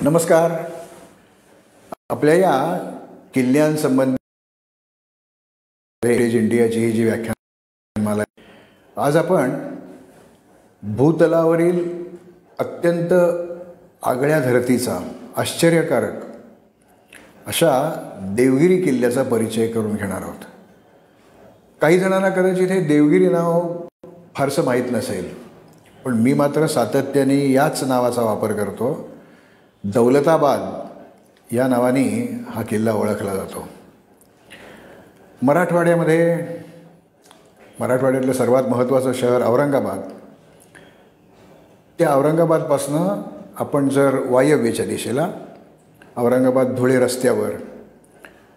नमस्कार. आपल्या या किल्ल्यांसंबंधी हेरिटेज इंडियाची ही जी व्याख्यानमाला आहे, आज आपण भूतलावरील अत्यंत आगळ्या धरतीचा आश्चर्यकारक अशा देवगिरी किल्ल्याचा परिचय करून घेणार आहोत. काही जणांना कदाचित हे देवगिरी नाव फारसं माहीत नसेल, पण मी मात्र सातत्याने याच नावाचा वापर करतो. दौलताबाद या नावाने हा किल्ला ओळखला जातो. मराठवाड्यातलं सर्वात महत्त्वाचं शहर औरंगाबाद. त्या औरंगाबादपासनं आपण जर वायव्येच्या दिशेला औरंगाबाद धुळे रस्त्यावर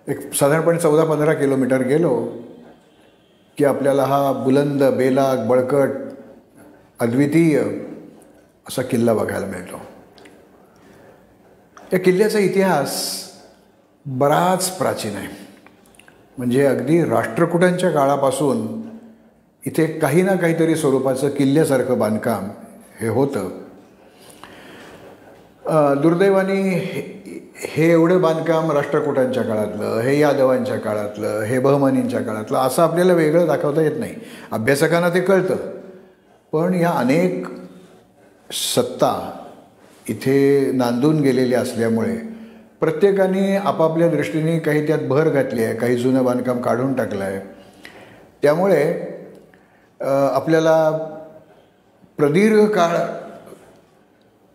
एक साधारणपणे 14-15 किलोमीटर गेलो की आपल्याला हा बुलंद, बेलाग, बळकट, अद्वितीय असा किल्ला बघायला मिळतो. या किल्ल्याचा इतिहास बराच प्राचीन आहे. म्हणजे अगदी राष्ट्रकुटांच्या काळापासून इथे काही ना काहीतरी स्वरूपाचं किल्ल्यासारखं बांधकाम हे होतं. दुर्दैवाने हे एवढं बांधकाम राष्ट्रकुटांच्या काळातलं, हे यादवांच्या काळातलं, हे बहमनींच्या काळातलं असं आपल्याला वेगळं दाखवता येत नाही. अभ्यासकांना ते कळतं, पण या अनेक सत्ता इथे नांदून गेलेल्या असल्यामुळे प्रत्येकाने आपापल्या दृष्टीने काही त्यात भर घातली आहे, काही जुनं बांधकाम काढून टाकलं आहे. त्यामुळे आपल्याला प्रदीर्घ काळ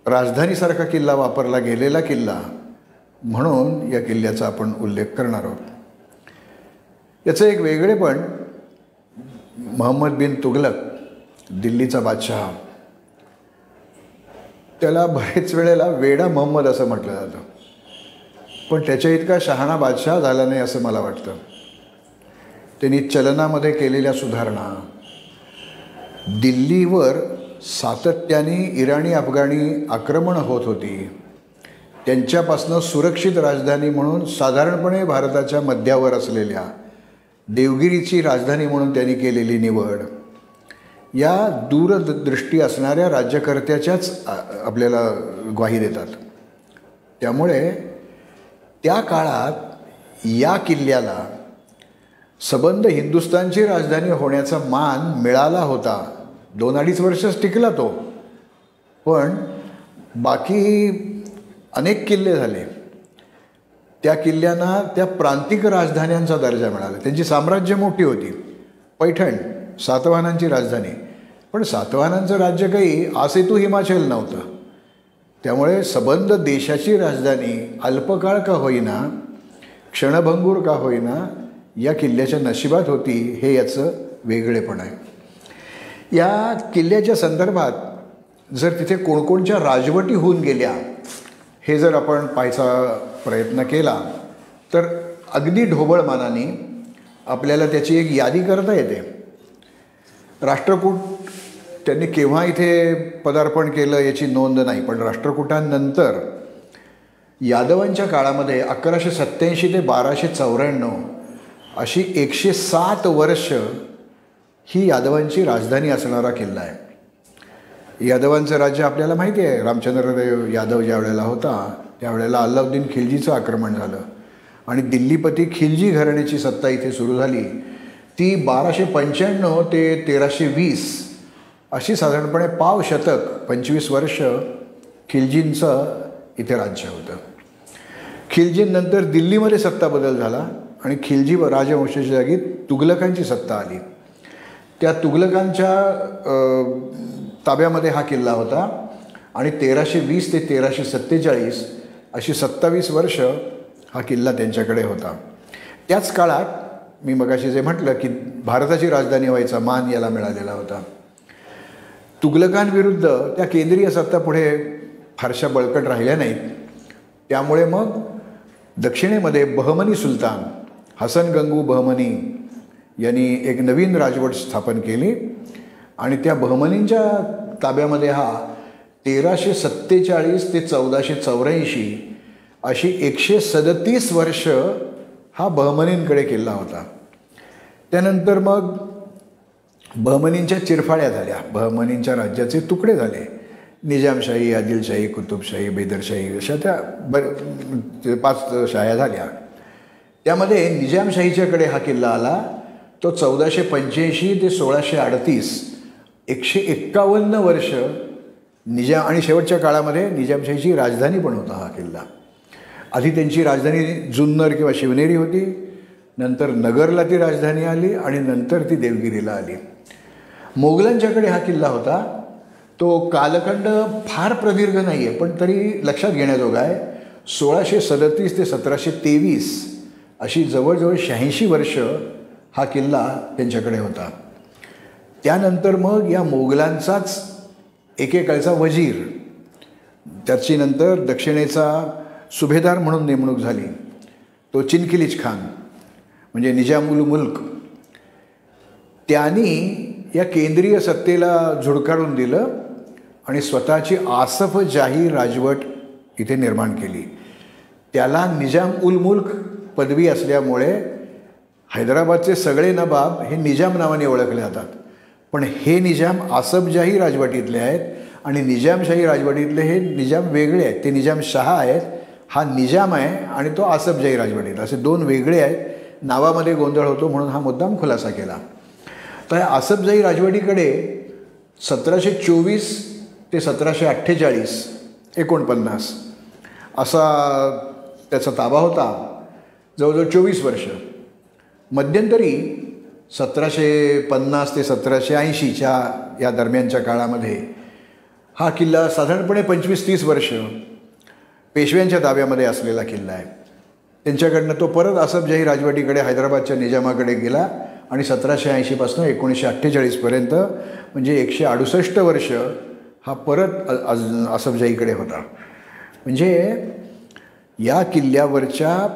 राजधानीसारखा किल्ला वापरला गेलेला किल्ला म्हणून या किल्ल्याचा आपण उल्लेख करणार आहोत. याचं एक वेगळेपण, मोहम्मद बिन तुघलक, दिल्लीचा बादशहा, त्याला बरेच वेळेला वेडा मोहम्मद असं म्हटलं जातं, पण त्याच्या इतका शहाणा बादशहा झाला नाही असं मला वाटतं. त्यांनी चलनामध्ये केलेल्या सुधारणा, दिल्लीवर सातत्याने इराणी अफगाणी आक्रमणं होत होती, त्यांच्यापासनं सुरक्षित राजधानी म्हणून साधारणपणे भारताच्या मध्यावर असलेल्या देवगिरीची राजधानी म्हणून त्यांनी केलेली निवड, या दूरदृष्टी असणाऱ्या राज्यकर्त्याच्याच आपल्याला ग्वाही देतात. त्यामुळे त्या काळात या किल्ल्याला सबंध हिंदुस्थानची राजधानी होण्याचा मान मिळाला होता. 2-2.5 वर्षच टिकला तो, पण बाकी अनेक किल्ले झाले. त्या किल्ल्यांना त्या प्रांतिक राजधान्यांचा दर्जा मिळाला. त्यांची साम्राज्य मोठी होती. पैठण सातवाहनांची राजधानी, पण सातवाहनांचं राज्य काही आसेतू हिमाचल नव्हतं. त्यामुळे सबंध देशाची राजधानी अल्पकाळ का होईना, क्षणभंगूर का होईना, या किल्ल्याच्या नशिबात होती. हे याचं वेगळेपण आहे. या किल्ल्याच्या संदर्भात जर तिथे कोणकोणच्या राजवटी होऊन गेल्या हे जर आपण पाहायचा प्रयत्न केला तर अगदी ढोबळमानाने आपल्याला त्याची एक यादी करता येते. राष्ट्रकूट त्यांनी केव्हा इथे पदार्पण केलं याची नोंद नाही, पण राष्ट्रकूटांनंतर यादवांच्या काळामध्ये 1187 ते 1294 अशी 107 वर्ष ही यादवांची राजधानी असणारा किल्ला आहे. यादवांचं राज्य आपल्याला माहिती आहे. रामचंद्रदेव यादव ज्या वेळेला होता त्यावेळेला अल्लाउद्दीन खिलजीचं आक्रमण झालं आणि दिल्लीपती खिलजी घराण्याची सत्ता इथे सुरू झाली. ती 1295 ते 1320 अशी साधारणपणे पाव शतक 25 वर्ष खिलजींचं इथे राज्य होतं. खिलजींनंतर दिल्लीमध्ये सत्ता बदल झाला आणि खिलजी राजवंशाच्या जागी तुघलकांची सत्ता आली. त्या तुघलकांच्या ताब्यामध्ये हा किल्ला होता आणि 1320 ते 1347 अशी 27 वर्ष हा किल्ला त्यांच्याकडे होता. त्याच काळात मी मगाशी जे म्हटलं की भारताची राजधानी व्हायचा मान याला मिळालेला होता. तुघलकांविरुद्ध त्या केंद्रीय सत्ता पुढे फारशा बळकट राहिल्या नाहीत. त्यामुळे मग दक्षिणेमध्ये बहमनी सुलतान हसन गंगू बहमनी यांनी एक नवीन राजवट स्थापन केली आणि त्या बहमनींच्या ताब्यामध्ये हा 1347 ते 1484 अशी 137 वर्ष हा बहमनींकडे किल्ला होता. त्यानंतर मग बहमनींच्या चिरफाड्या झाल्या, बहमनींच्या राज्याचे तुकडे झाले. निजामशाही, आदिलशाही, कुतुबशाही, बैदरशाही अशा त्या 5 शाह्या झाल्या. त्यामध्ये निजामशाहीच्याकडे हा किल्ला आला तो 1485 ते 1638, 151 वर्ष आणि शेवटच्या काळामध्ये निजामशाहीची राजधानी पण होता हा किल्ला. आधी त्यांची राजधानी जुन्नर किंवा शिवनेरी होती, नंतर नगरला ती राजधानी आली आणि नंतर ती देवगिरीला आली. मोगलांच्याकडे हा किल्ला होता. तो कालखंड फार प्रदीर्घ नाही आहे, पण तरी लक्षात घेण्याजोगा आहे. 1637 ते 1723 अशी जवळजवळ 86 वर्ष हा किल्ला त्यांच्याकडे होता. त्यानंतर मग या मोगलांचाच एकेकाळचा वजीर, त्याची नंतर दक्षिणेचा सुभेदार म्हणून नेमणूक झाली, तो चिनकिलीच खान म्हणजे निजाम उल मुल्क. त्यांनी या केंद्रीय सत्तेला झुडकारून दिलं आणि स्वतःची आसफ जाही राजवट इथे निर्माण केली. त्याला निजाम उल मुल्क पदवी असल्यामुळे हैदराबादचे सगळे नवाब हे निजाम नावाने ओळखले जातात. पण हे निजाम आसफजाही राजवटीतले आहेत आणि निजामशाही राजवटीतले हे निजाम वेगळे आहेत. ते निजामशाह आहेत, हा निजाम आहे आणि तो आसफजाही राजवटीत, असे 2 वेगळे आहेत. नावामध्ये गोंधळ होतो म्हणून हा मुद्दाम खुलासा केला. तर या आसफजाही राजवटीकडे 1724 ते 1748-49 असा त्याचा ताबा होता, जवळजवळ 24 वर्ष. मध्यंतरी 1750 ते 1780च्या या दरम्यानच्या काळामध्ये हा किल्ला साधारणपणे 25-30 वर्ष पेशव्यांच्या ताब्यामध्ये असलेला किल्ला आहे. त्यांच्याकडनं तो परत आसफजाही राजवटीकडे हैदराबादच्या निजामाकडे गेला आणि 1780 1948पर्यंत म्हणजे 168 वर्ष हा परत आसफजाहीकडे होता. म्हणजे या किल्ल्यावरच्या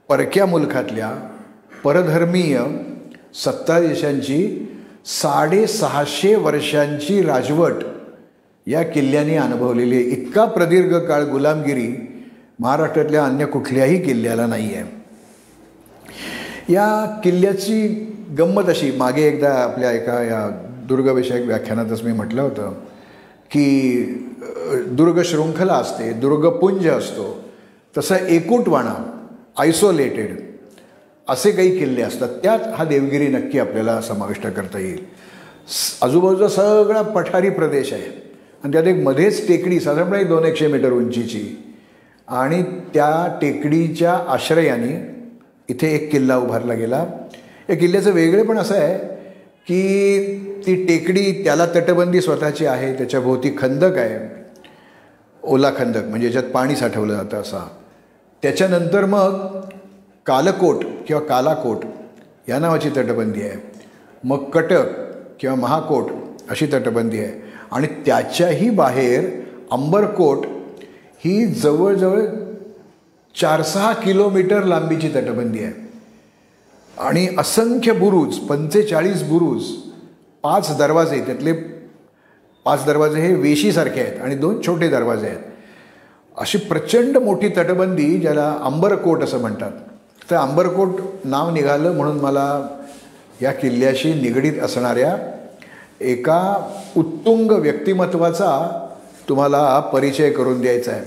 परक्या मुलखातल्या परधर्मीय सत्ताधीशांची 650 वर्षांची राजवट या किल्ल्याने अनुभवलेली आहे. इतका प्रदीर्घ काळ गुलामगिरी महाराष्ट्रातल्या अन्य कुठल्याही किल्ल्याला नाही आहे. या किल्ल्याची गंमत अशी, मागे एकदा आपल्या एका या दुर्गविषयक व्याख्यानातच मी म्हटलं होतं की दुर्ग शृंखला असते, दुर्गपुंज असतो, तसं एकूटवाणा आयसोलेटेड असे काही किल्ले असतात. त्यात हा देवगिरी नक्की आपल्याला समाविष्ट करता येईल. आजूबाजूचा सगळा पठारी प्रदेश आहे आणि त्यात एक मध्येच टेकडी साधारणपणे 200 मीटर उंचीची, आणि त्या टेकडीच्या आश्रयाने इथे एक किल्ला उभारला गेला. या किल्ल्याचं वेगळेपण असं आहे की ती टेकडी, त्याला तटबंदी स्वतःची आहे, त्याच्या भोवती खंदक आहे, ओला खंदक म्हणजे ज्याच्यात पाणी साठवलं जातं असा. त्याच्यानंतर मग कालकोट किंवा कालाकोट या नावाची तटबंदी आहे. मग कटक किंवा महाकोट अशी तटबंदी आहे आणि त्याच्याही बाहेर अंबरकोट ही जवळजवळ 4-6 किलोमीटर लांबीची तटबंदी आहे आणि असंख्य बुरुज, 45 बुरुज, 5 दरवाजे, त्यातले 5 दरवाजे हे वेशीसारखे आहेत आणि 2 छोटे दरवाजे आहेत. अशी प्रचंड मोठी तटबंदी ज्याला अंबरकोट असं म्हणतात. तर अंबरकोट नाव निघालं म्हणून मला या किल्ल्याशी निगडीत असणाऱ्या एका उत्तुंग व्यक्तिमत्वाचा तुम्हाला परिचय करून द्यायचा आहे.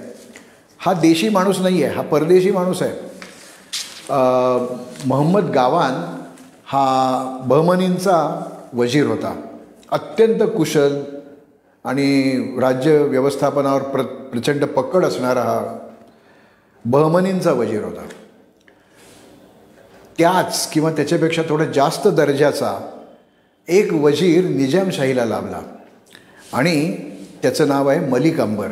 हा देशी माणूस नाही आहे, हा परदेशी माणूस आहे. मोहम्मद गावान हा बहमनींचा वजीर होता. अत्यंत कुशल आणि राज्य व्यवस्थापनावर प्रचंड पकड असणारा हा बहमनींचा वजीर होता. त्याच किंवा त्याच्यापेक्षा थोडा जास्त दर्जाचा एक वजीर निजामशाहीला लाभला आणि त्याचं नाव आहे मलिक अंबर.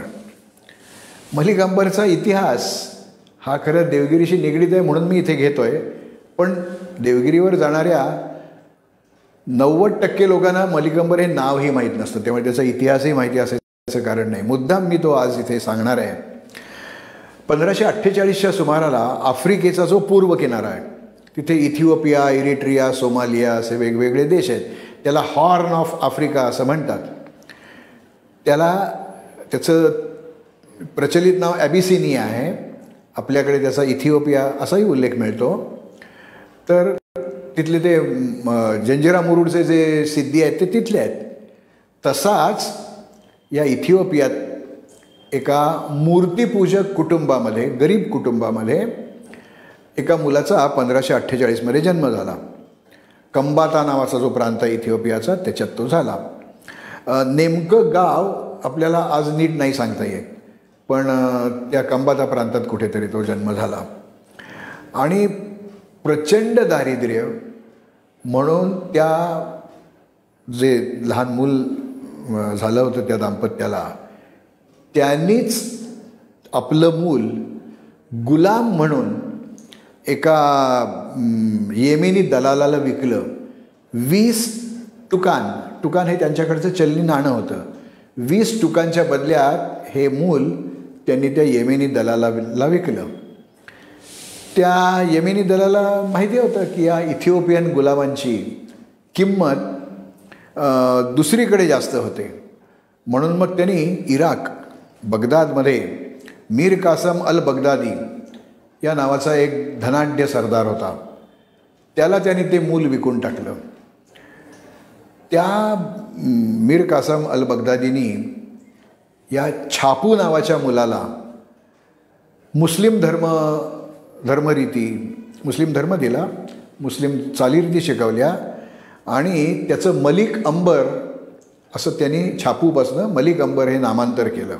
मलिक अंबरचा इतिहास हा खरं देवगिरीशी निगडीत आहे म्हणून मी इथे घेतो आहे, पण देवगिरीवर जाणाऱ्या 90% लोकांना मलिक अंबर हे नावही माहीत नसतं, त्यामुळे त्याचा इतिहासही माहिती असायचं कारण नाही. मुद्दाम मी तो आज इथे सांगणार आहे. 1548च्या सुमाराला आफ्रिकेचा जो पूर्व किनारा आहे तिथे इथिओपिया, इरिट्रिया, सोमालिया असे वेगवेगळे देश आहेत. त्याला हॉर्न ऑफ आफ्रिका असं म्हणतात. त्याचं प्रचलित नाव ॲबिसिनिया आहे. आपल्याकडे त्याचा इथिओपिया असाही उल्लेख मिळतो. तर तिथले ते जंजिरा मुरुडचे जे सिद्धी आहेत ते तिथले आहेत. तसाच या इथिओपियात एका मूर्तिपूजक कुटुंबामध्ये, गरीब कुटुंबामध्ये एका मुलाचा 1548मध्ये जन्म झाला. कंबाता नावाचा जो प्रांत आहे इथिओपियाचा, त्याच्यात तो झाला. नेमकं गाव आपल्याला आज नीट नाही सांगता येत, पण त्या कंबाता प्रांतात कुठेतरी तो जन्म झाला. आणि प्रचंड दारिद्र्य म्हणून त्या जे लहान मूल झालं होतं त्या दाम्पत्याला, त्यांनीच आपलं मूल गुलाम म्हणून एका येमेनी दलालाला विकलं. 20 टुकान हे त्यांच्याकडचं चलनी नाणं होतं. 20 टुकांच्या बदल्यात हे मूल त्यांनी त्या येमेनी दलालाला विकलं. त्या येमेनी दलाला माहिती होतं की या इथिओपियन गुलामांची किंमत दुसरीकडे जास्त होते. म्हणून मग त्यांनी Iraq, बगदादमध्ये Mir Kasam al Baghdadi या नावाचा एक धनाढ्य सरदार होता, त्याला त्यांनी ते मूल विकून टाकलं. त्या मीर कासम अल बगदादीनी या छापू नावाच्या मुलाला मुस्लिम धर्म दिला, मुस्लिम चालीरीती शिकवल्या आणि त्याचं मलिक अंबर असं त्यांनी छापूपासनं मलिक अंबर हे नामांतर केलं.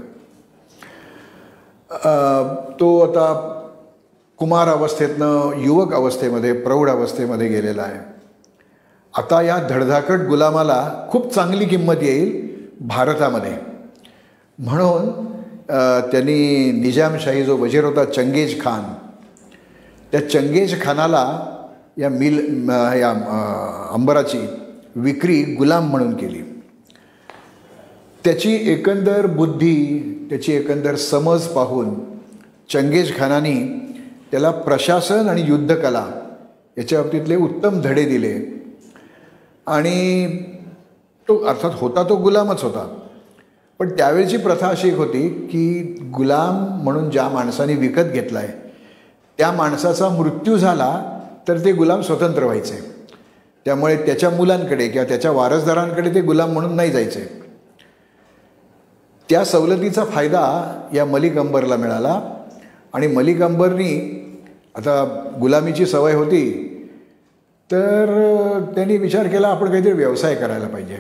तो आता कुमार अवस्थेतनं युवक अवस्थेमध्ये, प्रौढ अवस्थेमध्ये गेलेला आहे. आता या धडधाकट गुलामाला खूप चांगली किंमत येईल भारतामध्ये, म्हणून त्यांनी निजामशाही जो वजीर होता चंगेज खान, त्या चंगेज खानाला या अंबराची विक्री गुलाम म्हणून केली. त्याची एकंदर बुद्धी, त्याची एकंदर समज पाहून चंगेज खानाने त्याला प्रशासन आणि युद्धकला याच्या बाबतीतले उत्तम धडे दिले. आणि तो अर्थात होता तो गुलामच होता, पण त्यावेळची प्रथा अशी एक होती की गुलाम म्हणून ज्या माणसाने विकत घेतला आहे त्या माणसाचा मृत्यू झाला तर ते गुलाम स्वतंत्र व्हायचे. त्यामुळे त्याच्या मुलांकडे किंवा त्याच्या वारसदारांकडे ते गुलाम म्हणून नाही जायचे. त्या सवलतीचा फायदा या मलिक अंबरला मिळाला आणि मलिक अंबरनी, आता गुलामीची सवय होती, तर त्यांनी विचार केला आपण काहीतरी व्यवसाय करायला पाहिजे.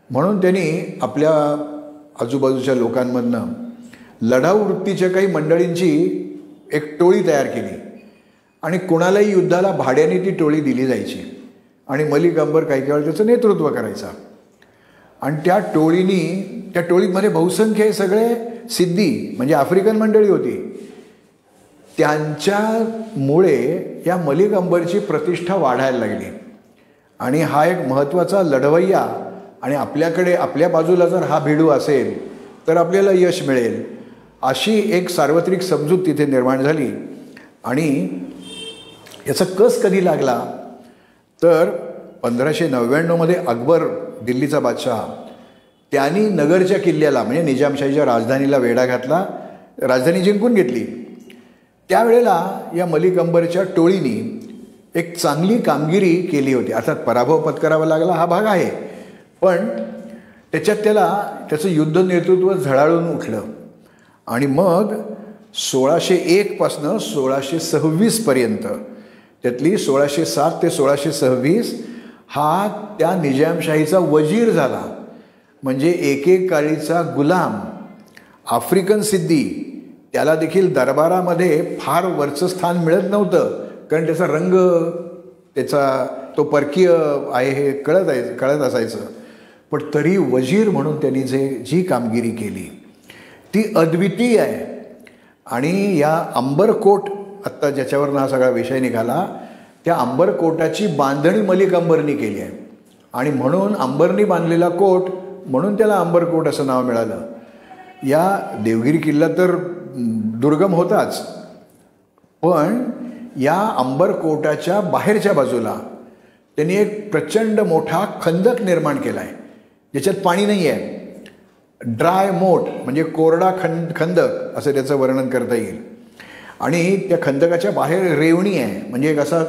म्हणून त्यांनी आपल्या आजूबाजूच्या लोकांमधनं लढाऊ वृत्तीच्या काही मंडळींची एक टोळी तयार केली आणि कोणालाही युद्धाला भाड्याने ती टोळी दिली जायची आणि मलिक अंबर काही वेळा त्याचं नेतृत्व करायचा. आणि त्या टोळीमध्ये बहुसंख्य सगळे सिद्धी म्हणजे आफ्रिकन मंडळी होती. त्यांच्यामुळे या मलिक अंबरची प्रतिष्ठा वाढायला लागली आणि हा एक महत्त्वाचा लढवय्या आणि आपल्याकडे आपल्या बाजूला जर हा भिडू असेल तर आपल्याला यश मिळेल, अशी एक सार्वत्रिक समजूत तिथे निर्माण झाली. आणि याचा कस कधी लागला तर 1599मध्ये अकबर, दिल्लीचा बादशाह, त्यांनी नगरच्या किल्ल्याला म्हणजे निजामशाहीच्या राजधानीला वेढा घातला, राजधानी जिंकून घेतली. त्यावेळेला या मलिक अंबरच्या टोळीने एक चांगली कामगिरी केली होती. अर्थात पराभव पत्करावा लागला हा भाग आहे, पण त्याच्यात त्याचं युद्ध नेतृत्व झळाळून उठलं. आणि मग 1601 पासनं 1626 पर्यंत, त्यातली 1607 ते 1626 हा त्या निजामशाहीचा वजीर झाला. म्हणजे एकेकाळीचा गुलाम, आफ्रिकन सिद्धी, त्याला देखील दरबारामध्ये फार वरचं स्थान मिळत नव्हतं, कारण त्याचा रंग, त्याचा तो परकीय आहे हे कळत असायचं. पण तरी वजीर म्हणून त्यांनी जी कामगिरी केली ती अद्वितीय आहे. आणि या अंबरकोट, आत्ता ज्याच्यावरनं हा सगळा विषय निघाला, त्या अंबरकोटाची बांधणी मलिक अंबरनी केली आहे आणि म्हणून अंबरनी बांधलेला कोट म्हणून त्याला अंबरकोट असं नाव मिळालं. या देवगिरी किल्ला तर दुर्गम होताच, पण या अंबरकोटाच्या बाहेरच्या बाजूला त्यांनी एक प्रचंड मोठा खंदक निर्माण केला आहे, ज्याच्यात पाणी नाही आहे. ड्राय मोट म्हणजे कोरडा खंदक असं त्याचं वर्णन करता येईल. आणि त्या खंदकाच्या बाहेर रेवणी आहे, म्हणजे एक असा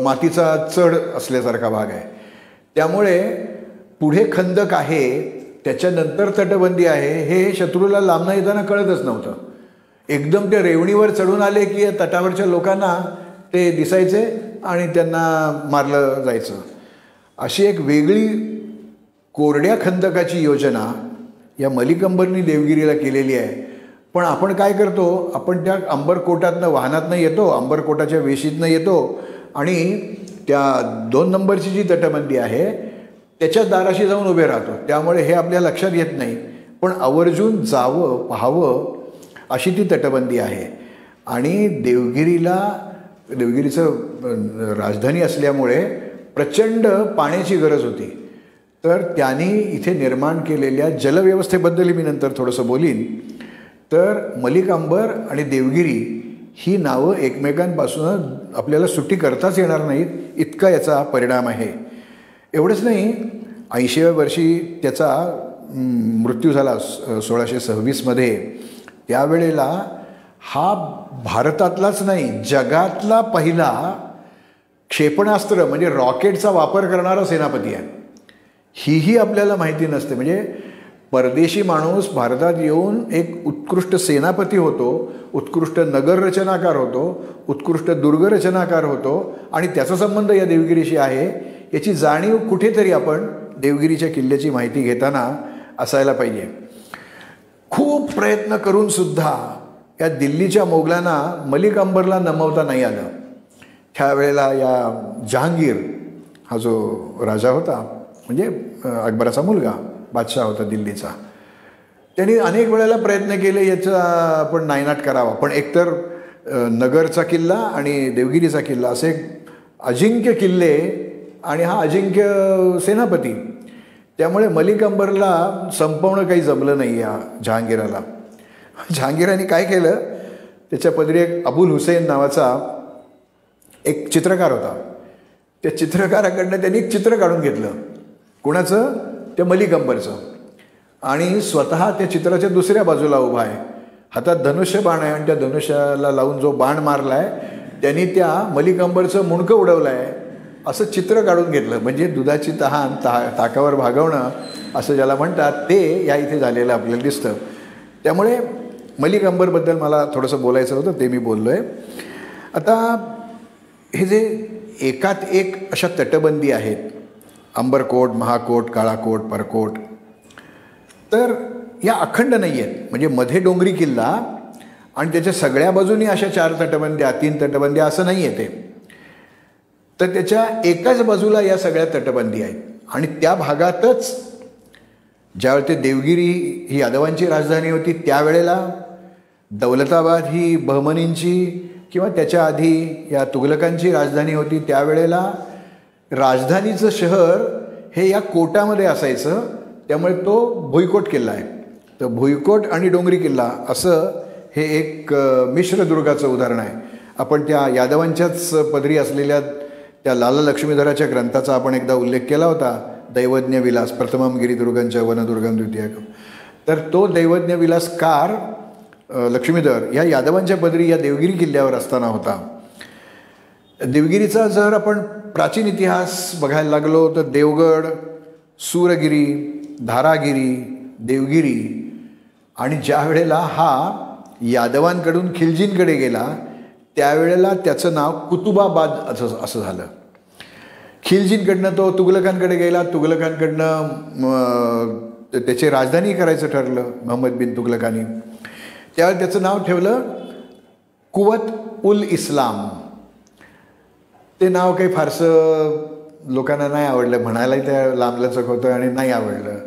मातीचा चढ असल्यासारखा भाग आहे. त्यामुळे पुढे खंदक आहे त्याच्यानंतर तटबंदी आहे हे शत्रूला लांबनं येताना कळतच नव्हतं. एकदम ते रेवणीवर चढून आले की तटावरच्या लोकांना ते दिसायचे आणि त्यांना मारलं जायचं. अशी एक वेगळी कोरड्या खंदकाची योजना या मलिक अंबरनी देवगिरीला केलेली आहे. पण आपण काय करतो, आपण त्या अंबरकोटातनं वाहनातनं येतो, अंबरकोटाच्या वेशीतनं येतो आणि त्या 2 नंबरची जी तटबंदी आहे त्याच्या दाराशी जाऊन उभे राहतो. त्यामुळे हे आपल्या लक्षात येत नाही. पण आवर्जून जावं, पाहावं अशी ती तटबंदी आहे. आणि देवगिरीचं राजधानी असल्यामुळे प्रचंड पाण्याची गरज होती. तर त्यांनी इथे निर्माण केलेल्या जलव्यवस्थेबद्दल मी नंतर थोडंसं बोलीन. तर मलिक अंबर आणि देवगिरी ही नावं एकमेकांपासून आपल्याला सुट्टी करताच येणार नाहीत, इतका याचा परिणाम आहे. एवढंच नाही, 80व्या वर्षी त्याचा मृत्यू झाला 1626मध्ये. त्यावेळेला हा भारतातलाच नाही जगातला पहिला क्षेपणास्त्र म्हणजे रॉकेटचा वापर करणारा सेनापती आहे. हीही आपल्याला माहिती नसते. म्हणजे परदेशी माणूस भारतात येऊन एक उत्कृष्ट सेनापती होतो, उत्कृष्ट नगररचनाकार होतो, उत्कृष्ट दुर्गरचनाकार होतो आणि त्याचा संबंध या देवगिरीशी आहे याची जाणीव कुठेतरी आपण देवगिरीच्या किल्ल्याची माहिती घेताना असायला पाहिजे. खूप प्रयत्न करूनसुद्धा या दिल्लीच्या मोगलांना मलिक अंबरला नमवता नाही आलं. त्यावेळेला या जहांगीर हा जो राजा होता म्हणजे अकबराचा मुलगा बादशाह होता दिल्लीचा, त्यांनी अनेक वेळेला प्रयत्न केले याचा आपण नायनाट करावा. पण एकतर नगरचा किल्ला आणि देवगिरीचा किल्ला असे एक अजिंक्य किल्ले आणि हा अजिंक्य सेनापती, त्यामुळे मलिक अंबरला संपवणं काही जमलं नाही या जहांगीराला. जहांगीराने काय केलं, त्याच्या पदरी एक अबुल हुसेन नावाचा एक चित्रकार होता. त्या चित्रकाराकडनं त्यांनी एक चित्र काढून घेतलं. कुणाचं? त्या मलिक अंबरचं. आणि स्वतः त्या चित्राच्या दुसऱ्या बाजूला उभा आहे, हातात धनुष्य बाण आहे आणि त्या धनुष्याला लावून जो बाण मारला आहे त्यांनी त्या मलिक अंबरचं मुंडकं उडवलं आहे असं चित्र काढून घेतलं. म्हणजे दुधाची तहान ताकावर भागवणं असं ज्याला म्हणतात ते या इथे झालेलं आपल्याला दिसतं. त्यामुळे मलिक अंबरबद्दल मला थोडंसं बोलायचं होतं, ते मी बोललो आहे. आता हे जे एकात एक अशा तटबंदी आहेत, अंबरकोट, महाकोट, काळाकोट, परकोट, तर या अखंड नाही आहेत. म्हणजे मध्ये डोंगरी किल्ला आणि त्याच्या सगळ्या बाजूनी अशा 4 तटबंद्या, 3 तटबंद्या असं नाही आहे ते. तर त्याच्या एकाच बाजूला या सगळ्या तटबंदी आहेत. आणि त्या भागातच ज्यावेळी ते देवगिरी ही यादवांची राजधानी होती त्यावेळेला दौलताबाद ही बहमनींची किंवा त्याच्या आधी या तुघलकांची राजधानी होती. त्यावेळेला राजधानीचं शहर हे या कोटामध्ये असायचं, त्यामुळे तो भुईकोट किल्ला आहे. तर भुईकोट आणि डोंगरी किल्ला असं हे एक मिश्र दुर्गाचं उदाहरण आहे. आपण त्या यादवांच्याच पदरी असलेल्या त्या लाला लक्ष्मीधराच्या ग्रंथाचा आपण एकदा उल्लेख केला होता, दैवज्ञ विलास प्रथमम गिरिदुर्गंच्या वनदुर्गम द्वितीयकम. तर तो दैवज्ञ विलासकार लक्ष्मीधर या यादवांच्या पदरी या देवगिरी किल्ल्यावर असताना होता. देवगिरीचा जर आपण प्राचीन इतिहास बघायला लागलो तर देवगड, सूरगिरी, धारागिरी, देवगिरी आणि ज्या वेळेला हा यादवांकडून खिलजींकडे गेला त्यावेळेला त्याचं नाव कुतुबाबाद असं झालं. खिलजींकडनं तो तुघलकांकडे गेला, तुघलकांकडनं त्याची राजधानी करायचं ठरलं मोहम्मद बिन तुघलकांनी. त्यावेळेला त्याचं नाव ठेवलं कुवत उल इस्लाम. ते नाव काही फारसं लोकांना नाही आवडलं, म्हणायलाही त्या लांबलचक होतं आणि नाही आवडलं.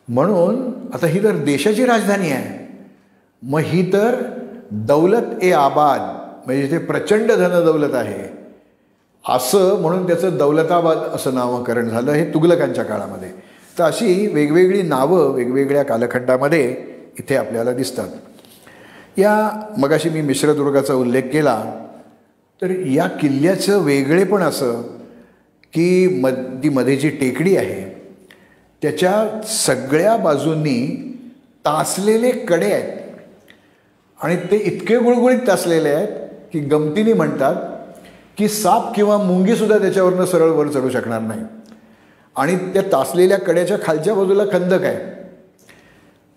म्हणून आता ही तर देशाची राजधानी आहे, मग ही तर दौलत ए आबाद म्हणजे ते प्रचंड धनदौलत आहे असं म्हणून त्याचं दौलताबाद असं नामकरण झालं हे तुघलकांच्या काळामध्ये. तर अशी वेगवेगळी नावं वेगवेगळ्या कालखंडामध्ये इथे आपल्याला दिसतात. या मगाशी मी मिश्रदुर्गाचा उल्लेख केला, तर या किल्ल्याचं वेगळेपण असं की ती मध्ये जी टेकडी आहे त्याच्या सगळ्या बाजूंनी तासलेले कडे आहेत आणि ते इतके गुळगुळीत तासलेले आहेत की गमतीने म्हणतात की साप किंवा मुंगीसुद्धा त्याच्यावरनं सरळ वर चढू शकणार नाही. आणि त्या तासलेल्या कड्याच्या खालच्या बाजूला खंदक आहे.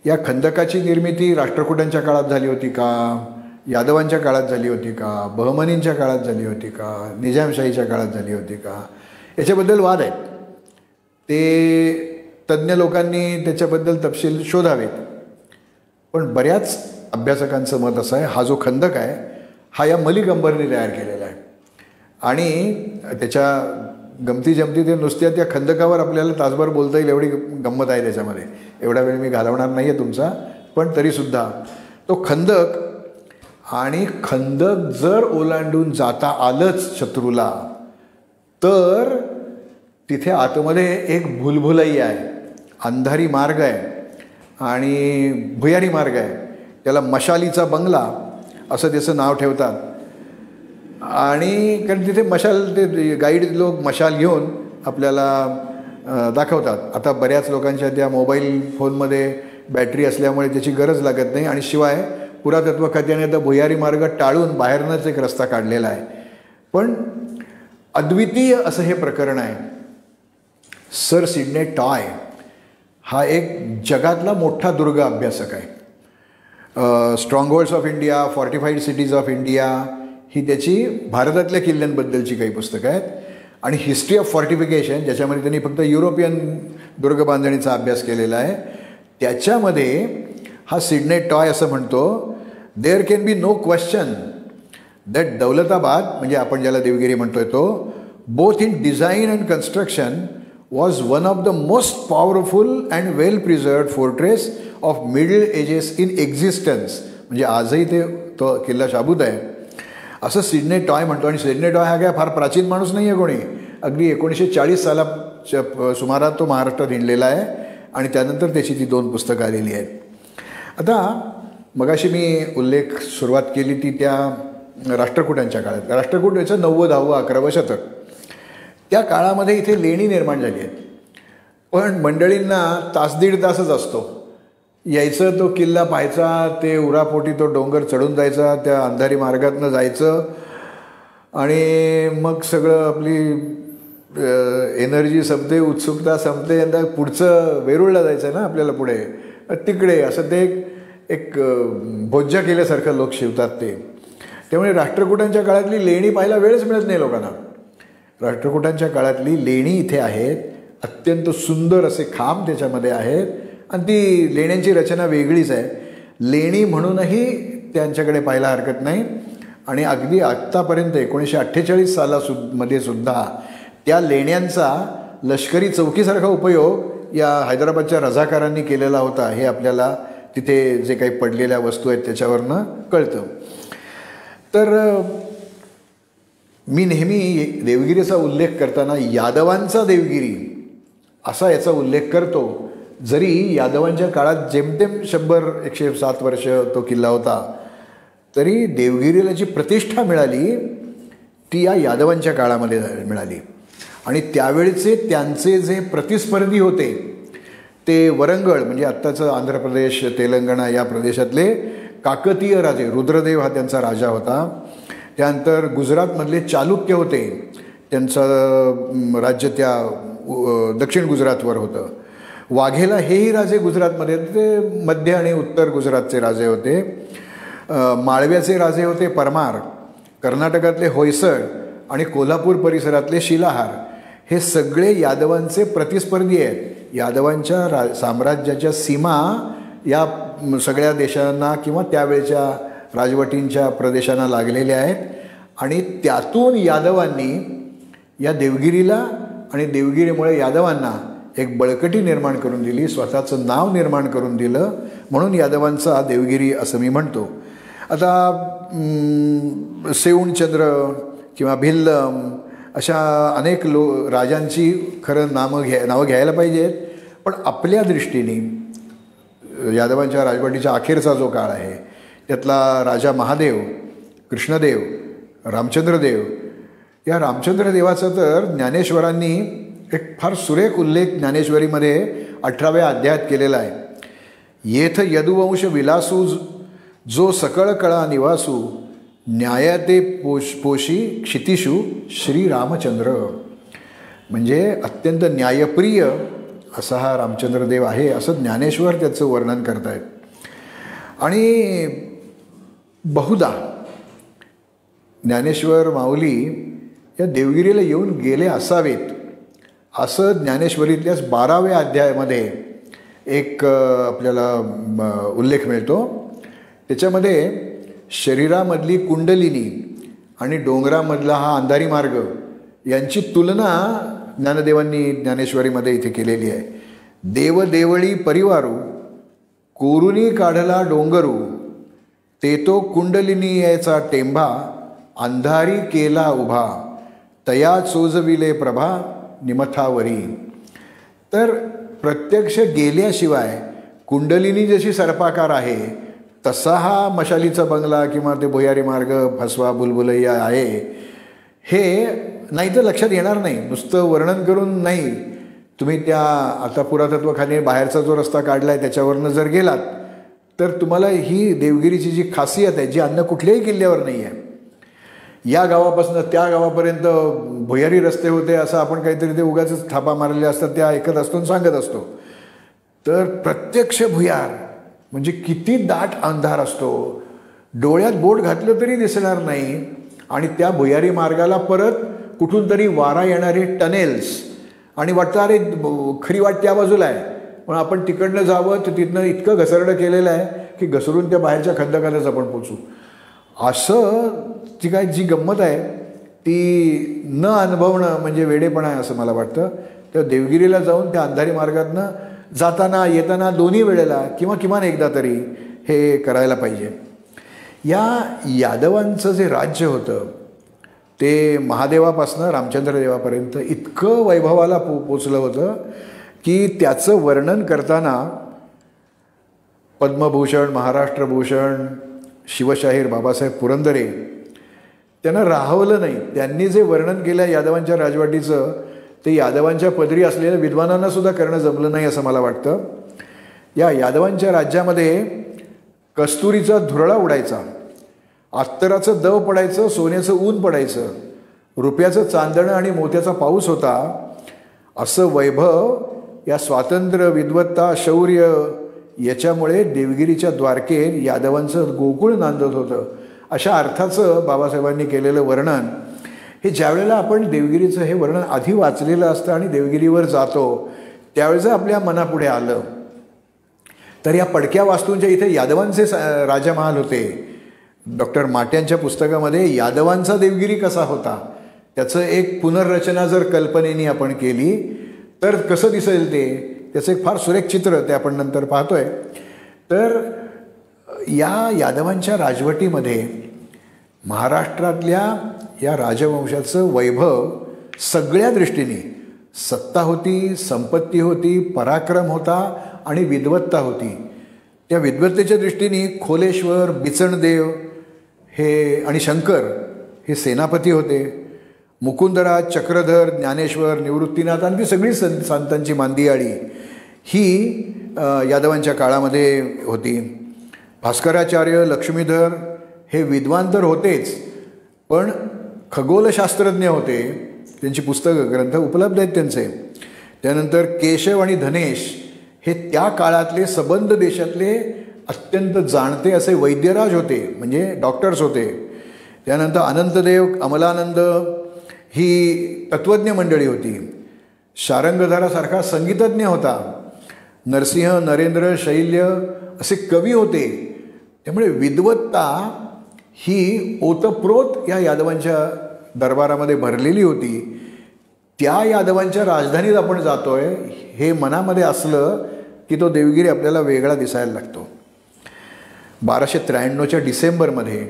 या खंदकाची निर्मिती राष्ट्रकूटांच्या काळात झाली होती का, यादवांच्या काळात झाली होती का, बहमनींच्या काळात झाली होती का, निजामशाहीच्या काळात झाली होती का, याच्याबद्दल वाद आहेत. ते तज्ज्ञ लोकांनी त्याच्याबद्दल तपशील शोधावेत. पण बऱ्याच अभ्यासकांचं मत असं आहे, हा जो खंदक आहे हा या मलिक अंबरने तयार केलेला आहे. आणि त्याच्या गमती जमती ते नुसत्या त्या खंदकावर आपल्याला तासभर बोलता येईल एवढी गंमत आहे त्याच्यामध्ये. एवढा वेळ मी घालवणार नाही आहे तुमचा, पण तरीसुद्धा तो खंदक, आणि खंदक जर ओलांडून जाता आलंच शत्रूला तर तिथे आतमध्ये एक भुलभुलाई आहे, अंधारी मार्ग आहे आणि भुयारी मार्ग आहे. त्याला मशालीचा बंगला असं त्याचं नाव ठेवतात. आणि कारण तिथे मशाल, ते गाईड लोक मशाल घेऊन आपल्याला दाखवतात. आता बऱ्याच लोकांच्या त्या मोबाईल फोनमध्ये बॅटरी असल्यामुळे त्याची गरज लागत नाही. आणि शिवाय पुरातत्व खात्याने तर भुयारी मार्ग टाळून बाहेरनंच एक रस्ता काढलेला आहे. पण अद्वितीय असं हे प्रकरण आहे. सर सिडने टॉय हा एक जगातला मोठा दुर्ग अभ्यासक आहे. Strongholds of India, fortified cities of India ही त्याची भारतातल्या किल्ल्यांबद्दलची काही पुस्तकं आहेत. आणि हिस्ट्री ऑफ फॉर्टिफिकेशन, ज्याच्यामध्ये त्यांनी फक्त युरोपियन दुर्ग बांधणीचा अभ्यास केलेला आहे, त्याच्यामध्ये हा सिडने टॉय असं म्हणतो, there can be no question that Daulatabad, म्हणजे आपण ज्याला देवगिरी म्हणतोय तो, both in design and construction was one of the most powerful and well preserved fortress of Middle Ages in existence. म्हणजे आजही ते तो किल्ला शाबूत आहे असं सिडने टॉय म्हणतो. आणि सिडने टॉय हा काय फार प्राचीन माणूस नाही आहे कोणी. अगदी 1940 सालाच्या सुमारात तो महाराष्ट्रात हिंडलेला आहे आणि त्यानंतर त्याची ती 2 पुस्तकं आलेली आहेत. आता मगाशी मी उल्लेख सुरुवात केली ती त्या राष्ट्रकूटांच्या काळात. राष्ट्रकूट याचं 9वे 10वे 11वे शतक, त्या काळामध्ये इथे लेणी निर्माण झाली आहेत. पण मंडळींना तास दीड तासच असतो. यायचं, तो किल्ला पाहायचा, ते उरापोटी तो डोंगर चढून जायचा, त्या अंधारी मार्गातनं जायचं आणि मग सगळं आपली एनर्जी संपते, उत्सुकता संपते, यंदा पुढचं वेरूळला जायचं ना आपल्याला पुढे, तिकडे असं ते एक बोज्जा केल्यासारखं लोक शिवतात ते. त्यामुळे राष्ट्रकूटांच्या काळातली लेणी पाहायला वेळच मिळत नाही लोकांना. राष्ट्रकूटांच्या काळातली लेणी इथे आहेत, अत्यंत सुंदर असे खांब त्याच्यामध्ये आहेत आणि ती लेण्यांची रचना वेगळीच आहे. लेणी म्हणूनही त्यांच्याकडे पाहायला हरकत नाही. आणि अगदी आत्तापर्यंत 1948 सालामध्ये सुद्धा त्या लेण्यांचा लष्करी चौकीसारखा उपयोग या हैदराबादच्या रझाकारांनी केलेला होता, हे आपल्याला तिथे जे काही पडलेल्या वस्तू आहेत त्याच्यावरनं कळतं. तर मी नेहमी देवगिरीचा उल्लेख करताना यादवांचा देवगिरी असा याचा उल्लेख करतो. जरी यादवांच्या काळात जेमतेम 100-107 वर्ष तो किल्ला होता, तरी देवगिरीला जी प्रतिष्ठा मिळाली ती या यादवांच्या काळामध्ये मिळाली. आणि त्यावेळचे त्यांचे जे प्रतिस्पर्धी होते ते वरंगळ, म्हणजे आत्ताचं आंध्र प्रदेश, तेलंगणा या प्रदेशातले काकतीय राजे, रुद्रदेव हा त्यांचा राजा होता. त्यानंतर गुजरातमधले चालुक्य होते, त्यांचं राज्य त्या दक्षिण गुजरातवर होतं. वाघेला हेही राजे गुजरातमध्ये, ते मध्य आणि उत्तर गुजरातचे राजे होते. माळव्याचे राजे होते परमार, कर्नाटकातले होयसळ आणि कोल्हापूर परिसरातले शिलाहार. हे सगळे यादवांचे प्रतिस्पर्धी आहेत. यादवांच्या साम्राज्याच्या सीमा या सगळ्या देशांना किंवा त्यावेळच्या राजवटींच्या प्रदेशांना लागलेल्या आहेत. आणि त्यातून यादवांनी या देवगिरीला आणि देवगिरीमुळे यादवांना एक बळकटी निर्माण करून दिली, स्वतःचं नाव निर्माण करून दिलं. म्हणून यादवांचा देवगिरी असं मी म्हणतो. आता सेऊणचंद्र किंवा भिल्लम अशा अनेक राजांची खरं नावं घ्यायला पाहिजेत. पण आपल्या दृष्टीने यादवांच्या राजवटीचा अखेरचा जो काळ आहे त्यातला राजा महादेव, कृष्णदेव, रामचंद्रदेव, या रामचंद्रदेवाचं तर ज्ञानेश्वरांनी एक फार सुरेख उल्लेख ज्ञानेश्वरीमध्ये 18व्या अध्यायात केलेला आहे. येथ यदुवंश विलासू जो सकळ कळा निवासू न्यायते पोशी क्षितिषू श्रीरामचंद्र. म्हणजे अत्यंत न्यायप्रिय असा हा रामचंद्रदेव आहे असं ज्ञानेश्वर त्याचं वर्णन करतायत. आणि बहुधा ज्ञानेश्वर माऊली या देवगिरीला येऊन गेले असावेत असं ज्ञानेश्वरीतल्याच 12व्या अध्यायामध्ये एक आपल्याला उल्लेख मिळतो. त्याच्यामध्ये शरीरामधली कुंडलिनी आणि डोंगरामधला हा अंधारी मार्ग यांची तुलना ज्ञानदेवांनी ज्ञानेश्वरीमध्ये इथे केलेली आहे. देवदेवळी परिवारू कोरुनी काढला डोंगरू, ते तो कुंडलिनी याचा टेंभा, अंधारी केला उभा, तया चोजविले प्रभा निमथावरी. तर प्रत्यक्ष गेल्याशिवाय कुंडलिनी जशी सर्पाकार आहे तसा हा मशालीचा बंगला किंवा ते भुयारी मार्ग, फसवा, बुलबुलैया आहे हे नाही तर लक्षात येणार नाही. नुसतं वर्णन करून नाही, तुम्ही त्या आता पुरातत्वखाने बाहेरचा जो रस्ता काढला आहे त्याच्यावरनं जर गेलात तर तुम्हाला ही देवगिरीची जी खासियत आहे जी अन्य कुठल्याही किल्ल्यावर नाही आहे. या गावापासून त्या गावापर्यंत भुयारी रस्ते होते असं आपण काहीतरी ते उगाच थापा मारलेले असतात त्या ऐकत असतो आणि सांगत असतो. तर प्रत्यक्ष भुयार म्हणजे किती दाट अंधार असतो, डोळ्यात बोट घातलं तरी दिसणार नाही. आणि त्या भुयारी मार्गाला परत कुठून तरी वारा येणारे टनेल्स आणि वाटतं अरे खरी वाट त्या बाजूला आहे पण आपण तिकडनं जावं तर तिथनं इतकं घसरडं केलेलं आहे की घसरून त्या बाहेरच्या खंदकातच आपण पोचू. असं जी गंमत आहे ती न अनुभवणं म्हणजे वेडेपणा आहे असं मला वाटतं. तर देवगिरीला जाऊन त्या अंधारी मार्गातनं जाताना येताना दोन्ही वेळेला किंवा किमान एकदा तरी हे करायला पाहिजे. या यादवांचं जे राज्य होतं ते महादेवापासनं रामचंद्रदेवापर्यंत इतकं वैभवाला पोचलं होतं की त्याचं वर्णन करताना पद्मभूषण, महाराष्ट्रभूषण, शिवशाहीर बाबासाहेब पुरंदरे त्यांना राहवलं नाही. त्यांनी जे वर्णन केलं यादवांच्या राजवाटीचं ते यादवांच्या पदरी असलेल्या विद्वानांना सुद्धा करणं जमलं नाही असं मला वाटतं. या यादवांच्या राज्यामध्ये कस्तुरीचा धुरळा उडायचा, अत्तराचं दव पडायचं, सोन्याचं ऊन पडायचं, रुपयाचं चांदणं आणि मोत्याचा पाऊस होता. असं वैभव या स्वातंत्र्य, विद्वत्ता, शौर्य याच्यामुळे देवगिरीच्या द्वारकेत यादवांचं गोकुळ नांदत होतं. अशा अर्थाचं बाबासाहेबांनी केलेलं वर्णन हे ज्यावेळेला आपण देवगिरीचं हे वर्णन आधी वाचलेलं असतं आणि देवगिरीवर जातो त्यावेळेचं आपल्या मनापुढे आलं तर या पडक्या वास्तूंच्या इथे यादवांचे राजमहाल होते. डॉक्टर माट्यांच्या पुस्तकामध्ये यादवांचा देवगिरी कसा होता त्याचं एक पुनर्रचना जर कल्पनेने आपण केली तर कसं दिसेल ते त्याचं एक फार सुरेख चित्र ते आपण नंतर पाहतोय. तर या यादवांच्या राजवटीमध्ये महाराष्ट्रातल्या या राजवंशाचं वैभव सगळ्या दृष्टीने सत्ता होती, संपत्ती होती, पराक्रम होता आणि विद्वत्ता होती. त्या विद्वत्तेच्या दृष्टीने खोलेश्वर, बिचणदेव हे आणि शंकर हे सेनापती होते. मुकुंदराज, चक्रधर, ज्ञानेश्वर, निवृत्तीनाथ आणि ती सगळी संतांची मांदियाळी ही यादवांच्या काळामध्ये होती. भास्कराचार्य, लक्ष्मीधर हे विद्वान तर होतेच पण खगोलशास्त्रज्ञ होते. त्यांची पुस्तकं, ग्रंथ उपलब्ध आहेत त्यांचे. त्यानंतर केशव आणि धनेश हे त्या काळातले सबंध देशातले अत्यंत जाणते असे वैद्यराज होते म्हणजे डॉक्टर्स होते. त्यानंतर अनंतदेव, अमलानंद ही तत्त्वज्ञ मंडळी होती. शारंगधरासारखा संगीतज्ञ होता. नरसिंह, नरेंद्र, शैल्य असे कवी होते. त्यामुळे विद्वत्ता ही ओतप्रोत या यादवांच्या दरबारामध्ये भरलेली होती. त्या यादवांच्या राजधानीत आपण जातोय हे मनामध्ये असलं की तो देवगिरी आपल्याला वेगळा दिसायला लागतो. 1293च्या डिसेंबरमध्ये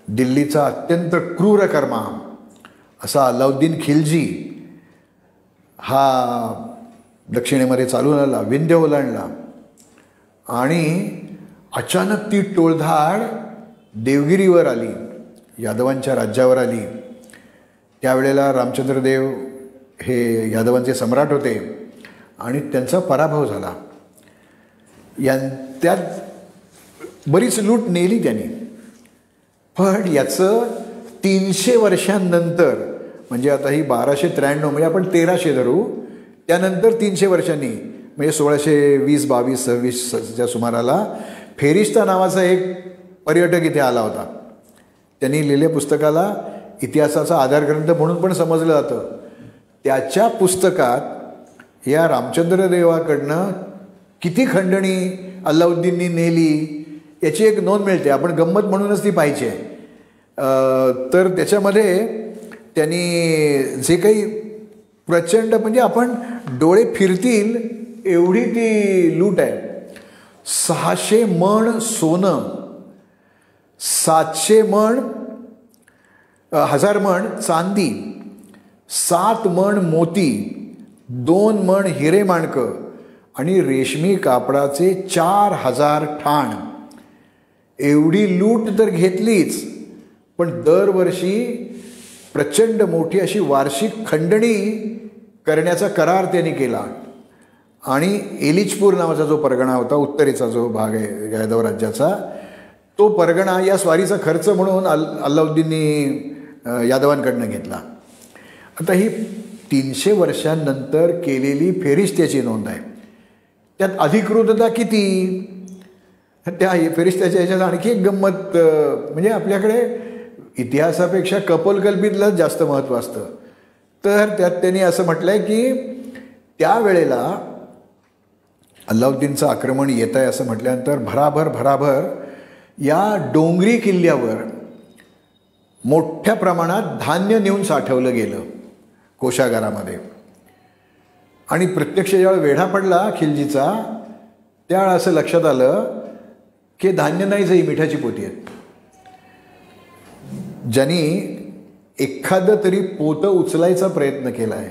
दिल्लीचा अत्यंत क्रूरकर्मा असा अलाउद्दीन खिलजी हा दक्षिणेमध्ये चालून आला, विंध्य ओलांडला आणि अचानक ती टोळधाड देवगिरीवर आली, यादवांच्या राज्यावर आली. त्यावेळेला रामचंद्रदेव हे यादवांचे सम्राट होते आणि त्यांचा पराभव झाला. त्यात बरीच लूट नेली त्यांनी. पण याचं 300 वर्षांनंतर म्हणजे आता ही 1293 म्हणजे आपण 1300 धरू, त्यानंतर 300 वर्षांनी म्हणजे 1620-22-26च्या सुमाराला फेरिस्ता नावाचा एक पर्यटक इथे आला होता. त्यांनी लिहिलेल्या पुस्तकाला इतिहासाचा आधारग्रंथ म्हणून पण समजलं जातं. त्याच्या पुस्तकात या रामचंद्र देवाकडनं किती खंडणी अल्लाउद्दीननी नेली याची एक नोंद मिळते. आपण गंमत म्हणूनच ती पाहिजे. तर त्याच्यामध्ये त्यांनी जे काही प्रचंड म्हणजे आपण डोळे फिरतील एवढी ती लूट आहे. 600 मण सोनं, 700 मण 1000 मण चांदी, 7 मण मोती, 2 मण हिरे माणकं आणि रेशमी कापडाचे 4000 ठाण. एवढी लूट तर घेतलीच, पण दरवर्षी प्रचंड मोठी अशी वार्षिक खंडणी करण्याचा करार त्यांनी केला. आणि एलिचपूर नावाचा जो परगणा होता, उत्तरेचा जो भाग आहे यादव राज्याचा, तो परगणा या स्वारीचा खर्च म्हणून अल्लाउद्दीननी यादवांकडनं घेतला. आता ही 300 वर्षांनंतर केलेली फेरिस्त्याची नोंद आहे. त्यात अधिकृतता किती? त्या फेरिस्त्याच्या ह्याच्यात आणखी एक गंमत, म्हणजे आपल्याकडे इतिहासापेक्षा कपोलकल्पितलाच जास्त महत्त्व असतं. तर त्यात त्यांनी असं म्हटलं आहे की त्यावेळेला अल्लाउद्दीनचं आक्रमण येत आहे असं म्हटल्यानंतर भराभर या डोंगरी किल्ल्यावर मोठ्या प्रमाणात धान्य नेऊन साठवलं गेलं कोशागारामध्ये. आणि प्रत्यक्ष ज्यावेळी वेढा पडला खिलजीचा, त्यावेळेला असं लक्षात आलं की धान्य नाहीच, ही मिठाची पोती आहेत. ज्यांनी एखादं तरी पोतं उचलायचा प्रयत्न केला आहे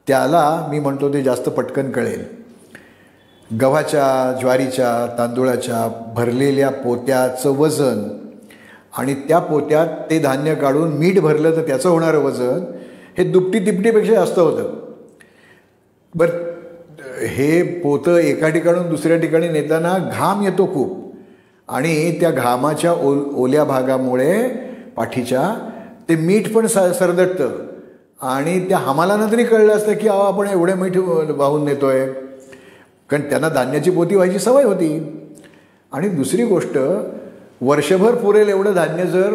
त्याला मी म्हणतो ते जास्त पटकन कळेल. गव्हाच्या, ज्वारीच्या, तांदूळाच्या भरलेल्या पोत्याचं वजन आणि त्या पोत्यात ते धान्य काढून मीठ भरलं तर त्याचं होणारं वजन हे दुपटी तिपटीपेक्षा जास्त होतं. बरं, हे पोतं एका ठिकाणून दुसऱ्या ठिकाणी नेताना घाम येतो खूप, आणि त्या घामाच्या ओल्या भागामुळे पाठीच्या ते मीठ पण सरदटतं. आणि त्या हमालांना तरी कळलं असतं की आपण एवढं मीठ वाहून नेतोय, कारण त्यांना धान्याची पोती व्हायची सवय होती. आणि दुसरी गोष्ट, वर्षभर पुरेल एवढं धान्य जर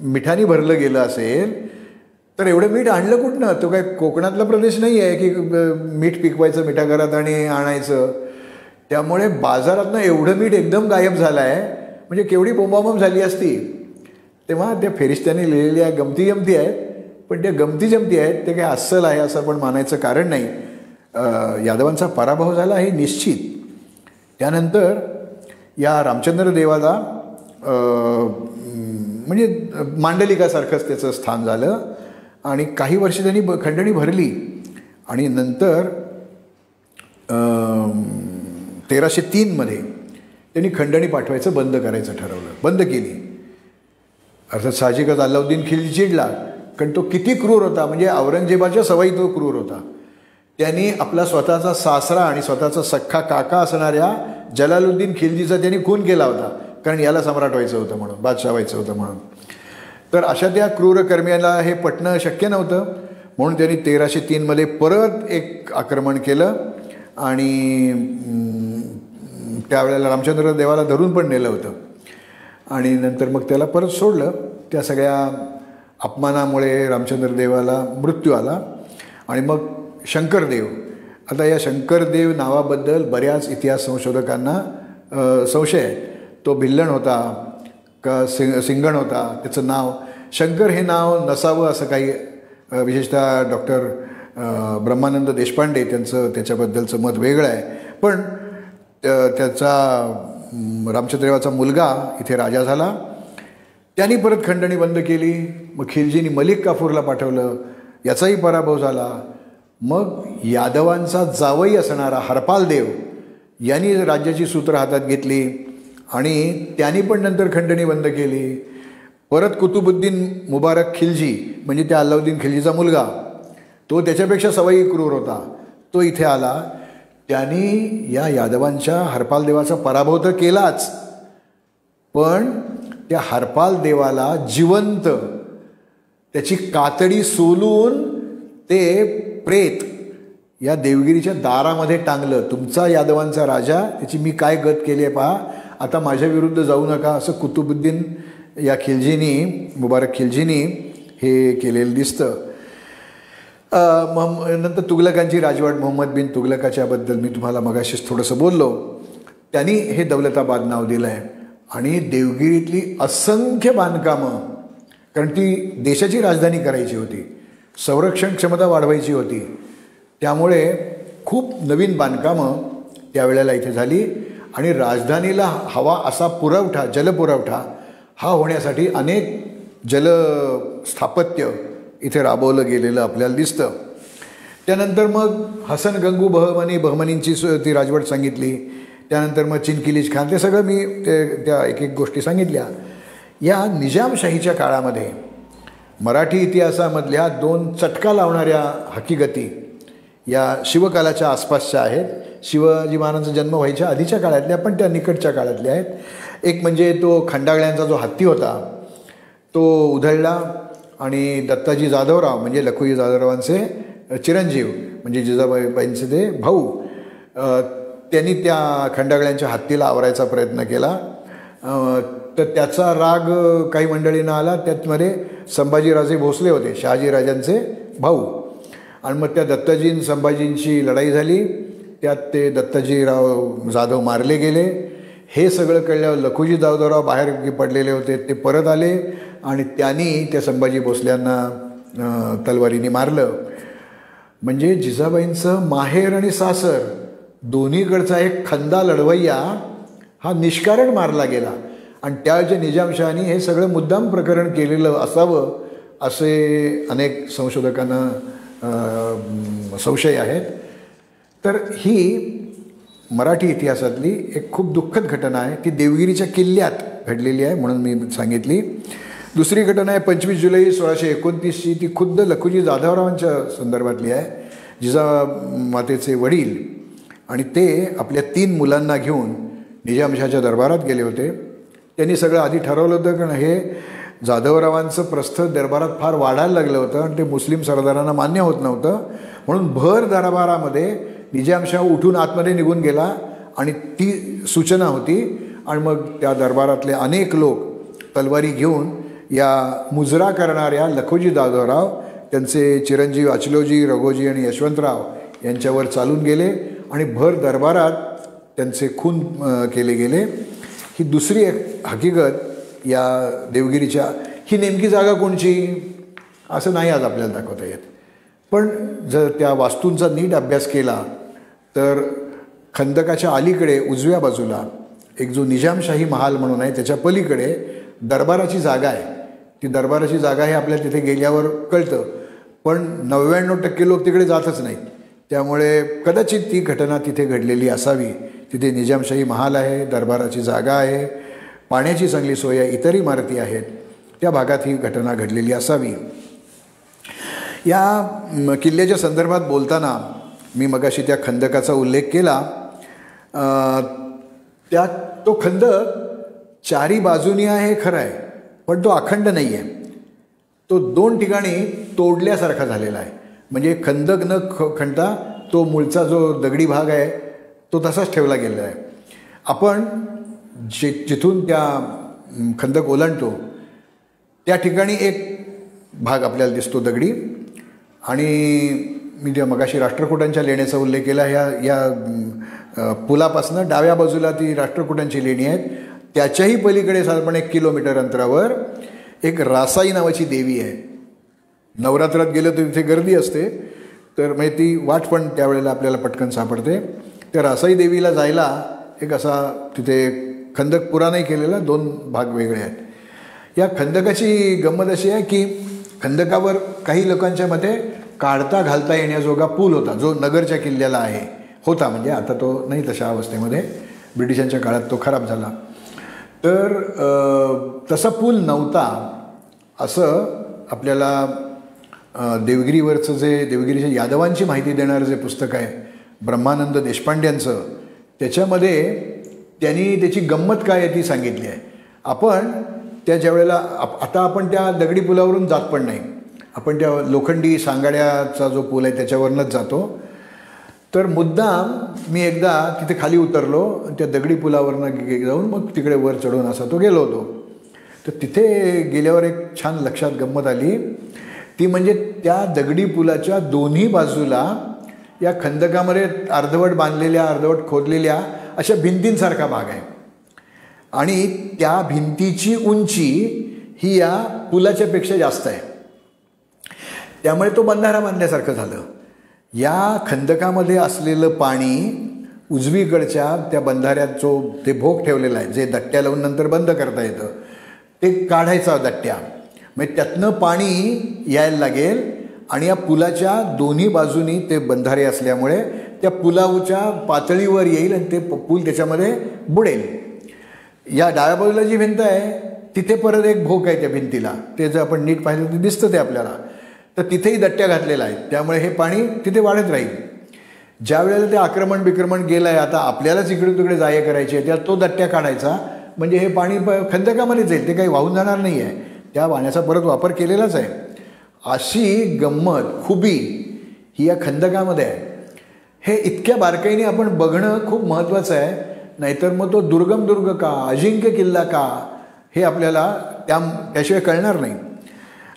मिठाने भरलं गेलं असेल तर एवढं मीठ आणलं कुठनं? तो काय कोकणातला प्रदेश नाही आहे की मीठ पिकवायचं मिठागरात आणि आणायचं. त्यामुळे बाजारातनं एवढं मीठ एकदम गायब झालं आहे, म्हणजे केवढी बोंबाबोंब झाली असती. तेव्हा त्या फेरिस्त्याने लिहिलेल्या गमती जमती आहेत, पण त्या गमती जमती आहेत ते काही अस्सल आहे असं आपण मानायचं कारण नाही. यादवांचा पराभव झाला हे निश्चित. त्यानंतर या रामचंद्र देवाला म्हणजे मांडलिकासारखंच त्याचं स्थान झालं आणि काही वर्ष त्यांनी खंडणी भरली. आणि नंतर 1303 त्यांनी खंडणी पाठवायचं बंद करायचं ठरवलं, बंद केली. अर्थात साहजिकच अल्लाउद्दीन खिलजी चिडला, कारण तो किती क्रूर होता, म्हणजे औरंगजेबाच्या सवयी तो क्रूर होता. त्यांनी आपला स्वतःचा सासरा आणि स्वतःचा सख्खा काका असणाऱ्या जलालुद्दीन खिलजीचा त्यांनी खून केला होता, कारण याला सम्राट व्हायचं होतं म्हणून, बादशाह व्हायचं होतं म्हणून. तर अशा त्या क्रूरकर्म्याला हे पटणं शक्य नव्हतं, म्हणून त्यांनी 1303 परत एक आक्रमण केलं आणि त्यावेळेला रामचंद्र देवाला धरून पण नेलं होतं. आणि नंतर मग त्याला परत सोडलं. त्या सगळ्या अपमानामुळे रामचंद्र देवाला मृत्यू आला. आणि मग शंकरदेव, आता या शंकरदेव नावाबद्दल बऱ्याच इतिहास संशोधकांना संशय आहे. तो भिल्लण होता का सिंगण होता, त्याचं नाव शंकर हे नाव नसावं असं काही, विशेषतः डॉक्टर ब्रह्मानंद देशपांडे त्याच्याबद्दलचं मत वेगळं आहे. पण त्याचा रामचंद्र देवाचा मुलगा इथे राजा झाला. त्यांनी परत खंडणी बंद केली. मग खिलजींनी मलिक काफूरला पाठवलं, याचाही पराभव झाला. मग यादवांचा जावई असणारा हरपाल देव यांनी राज्याची सूत्र हातात घेतली आणि त्यांनी पण नंतर खंडणी बंद केली. परत कुतुबुद्दीन मुबारक खिलजी, म्हणजे त्या अल्लाउद्दीन खिलजीचा मुलगा, तो त्याच्यापेक्षा सवयी क्रूर होता, तो इथे आला. त्यांनी या यादवांच्या हरपाल देवाचा पराभव तर केलाच, पण त्या हरपाल देवाला जिवंत त्याची कातडी सोलून ते प्रेत या देवगिरीच्या दारामध्ये टांगलं. तुमचा यादवांचा राजा, त्याची मी काय गत केली आहे पहा, आता माझ्या विरुद्ध जाऊ नका, असं कुतुबुद्दीन या खिलजीनी, मुबारक खिलजीनी हे केलेलं दिसतं. नंतर तुघलकांची राजवट, मोहम्मद बिन तुघलकाच्याबद्दल मी तुम्हाला मगाशीच थोडंसं बोललो. त्यांनी हे दौलताबाद नाव दिलं आहे. आणि देवगिरीतली असंख्य बांधकामं, कारण ती देशाची राजधानी करायची होती, संरक्षण क्षमता वाढवायची होती, त्यामुळे खूप नवीन बांधकामं त्यावेळेला इथे झाली. आणि राजधानीला हवा असा पुरवठा, जलपुरवठा हा होण्यासाठी अनेक जलस्थापत्य इथे राबवलं गेलेलं आपल्याला दिसतं. त्यानंतर मग हसन गंगू बहमनींची ती राजवट सांगितली. त्यानंतर मग चिनकिलीज खान, ते सगळं मी त्या एक एक गोष्टी सांगितल्या. या निजामशाहीच्या काळामध्ये मराठी इतिहासामधल्या 2 चटका लावणाऱ्या हकीकती या शिवकालाच्या आसपासच्या आहेत. शिवाजी महाराजांचा जन्म व्हायच्या आधीच्या काळातल्या, पण त्या निकटच्या काळातल्या आहेत. एक म्हणजे तो खंडागळ्यांचा जो हत्ती होता तो उधळला आणि दत्ताजी जाधवराव म्हणजे लखुजी जाधवरावांचे चिरंजीव म्हणजे जिजाबाईंचे ते भाऊ, त्यांनी त्या खंडागळ्यांच्या हत्तीला आवरायचा प्रयत्न केला. तर त्याचा राग काही मंडळींना आला. त्यातमध्ये संभाजीराजे भोसले होते, शहाजीराजांचे भाऊ. आणि मग त्या दत्ताजी संभाजींची लढाई झाली. त्यात ते दत्ताजीराव जाधव मारले गेले. हे सगळं कळल्यावर लखुजी जाधवराव बाहेर पडलेले होते, ते परत आले आणि त्यांनी त्या संभाजी भोसल्यांना तलवारीने मारलं. म्हणजे जिजाबाईंचं माहेर आणि सासर दोन्हीकडचा एक खंदा लढवय्या हा निष्कारण मारला गेला. आणि त्याच्या निजामशहानी हे सगळं मुद्दाम प्रकरण केलेलं असावं असे अनेक संशोधकांना संशय आहेत. तर ही मराठी इतिहासातली एक खूप दुःखद घटना आहे. ती देवगिरीच्या किल्ल्यात घडलेली आहे म्हणून मी सांगितली. दुसरी घटना आहे 25 जुलै 1629ची. ती खुद्द लखुजी जाधवरावांच्या संदर्भातली आहे, जिजामातेचे वडील. आणि ते आपल्या 3 मुलांना घेऊन निजामशाच्या दरबारात गेले होते. त्यांनी सगळं आधी ठरवलं होतं, कारण हे जाधवरावांचं प्रस्थ दरबारात फार वाढायला लागलं होतं आणि ते मुस्लिम सरदारांना मान्य होत नव्हतं. म्हणून भर दरबारामध्ये निजामशाह उठून आतमध्ये निघून गेला आणि ती सूचना होती. आणि मग त्या दरबारातले अनेक लोक तलवारी घेऊन या मुजरा करणाऱ्या लखुजी जाधवराव, त्यांचे चिरंजीव अचलोजी, रघोजी आणि यशवंतराव यांच्यावर चालून गेले आणि भर दरबारात त्यांचे खून केले गेले. ही दुसरी एक हकीकत या देवगिरीच्या. ही नेमकी जागा कोणची असं नाही आज आपल्याला दाखवता येत, पण जर त्या वास्तूंचा नीट अभ्यास केला तर खंदकाच्या अलीकडे उजव्या बाजूला एक जो निजामशाही महाल म्हणून आहे, त्याच्या पलीकडे दरबाराची जागा आहे. ती दरबाराची जागा हे आपल्याला तिथे गेल्यावर कळतं, पण 99% लोक तिकडे जातच नाहीत. त्यामुळे कदाचित ती घटना तिथे घडलेली असावी. तिथे निजामशाही महाल आहे, दरबाराची जागा आहे, पाण्याची चांगली सोय आहे, इतर इमारती आहेत. त्या भागात ही घटना घडलेली असावी. या किल्ल्याच्या संदर्भात बोलताना मी मगाशी त्या खंदकाचा उल्लेख केला. तो खंदक 4ही बाजूनी आहे खरं आहे, पण तो अखंड नाही आहे. तो 2 ठिकाणी तोडल्यासारखा झालेला आहे. म्हणजे खंदक न खणता तो मूळचा जो दगडी भाग आहे तो तसाच ठेवला गेलेला आहे. आपण जिथून त्या खंदक ओलांडतो त्या ठिकाणी एक भाग आपल्याला दिसतो दगडी. आणि मी त्या मगाशी राष्ट्रकूटांच्या लेण्याचा उल्लेख केला. या पुलापासून डाव्या बाजूला ती राष्ट्रकूटांची लेणी आहेत. त्याच्याही पलीकडे साधारण 1 किलोमीटर अंतरावर एक रासाई नावाची देवी आहे. नवरात्रात गेलं तर तिथे गर्दी असते, तर म्हणजे ती वाट पण त्यावेळेला आपल्याला पटकन सापडते. त्या रासाई देवीला जायला एक असा तिथे खंदक पुरा नाही केलेला, 2 भाग वेगळे आहेत. या खंदकाची गंमत अशी आहे की खंदकावर काही लोकांच्या मते काढता घालता येण्याजोगा पूल होता, जो नगरच्या किल्ल्याला होता. म्हणजे आता तो नाही तशा अवस्थेमध्ये, ब्रिटिशांच्या काळात तो खराब झाला. तर तसा पूल नव्हता असं आपल्याला देवगिरीवरचं जे देवगिरीच्या यादवांची माहिती देणारं जे पुस्तक आहे ब्रह्मानंद देशपांड्यांचं, त्याच्यामध्ये त्यांनी त्याची गंमत काय आहे ती सांगितली आहे. आपण त्या ज्यावेळेला आता आपण त्या दगडी पुलावरून जात पण नाही, आपण त्या लोखंडी सांगाड्याचा जो पूल आहे त्याच्यावरनंच जातो. तर मुद्दाम मी एकदा तिथे खाली उतरलो आणि त्या दगडी पुलावरनं जाऊन मग तिकडे वर चढून असा तो गेलो होतो. तर तिथे गेल्यावर एक छान लक्षात गंमत आली, ती म्हणजे त्या दगडी पुलाच्या दोन्ही बाजूला या खंदकामध्ये अर्धवट बांधलेल्या अर्धवट खोदलेल्या अशा भिंतींसारखा भाग आहे आणि त्या भिंतीची उंची ही या पुलाच्या पेक्षा जास्त आहे. त्यामुळे तो बंधारा बांधल्यासारखं झालं. या खंदकामध्ये असलेलं पाणी उजवीकडच्या त्या बंधाऱ्यात जो ते भोग ठेवलेला आहे, जे दट्ट्या लावून नंतर बंद करता येतं, ते काढायचा दट्ट्या, म्हणजे त्यातनं पाणी यायला लागेल आणि या पुलाच्या दोन्ही बाजूनी ते बंधारे असल्यामुळे त्या पुलाच्या पातळीवर येईल आणि ते पूल त्याच्यामध्ये बुडेल. या डाव्या बाजूला जी भिंत आहे तिथे परत एक भोक आहे त्या भिंतीला, ते जर आपण नीट पाहिलं तर दिसतं ते आपल्याला. तर तिथेही दट्ट्या घातलेला आहे, त्यामुळे हे पाणी तिथे वाढत राहील. ज्या वेळेला ते आक्रमण बिक्रमण गेलं आहे, आता आपल्यालाच इकडे तिकडे जाय करायची आहे, त्यात तो दट्ट्या काढायचा म्हणजे हे पाणी खंदकामध्ये जाईल, ते काही वाहून जाणार नाही आहे, त्या पाण्याचा परत वापर केलेलाच आहे. अशी गंमत खुबी ही या खंदकामध्ये आहे. हे इतक्या बारकाईने आपण बघणं खूप महत्त्वाचं आहे, नाहीतर मग तो दुर्गम दुर्ग का, अजिंक्य किल्ला का, हे आपल्याला त्याशिवाय कळणार नाही.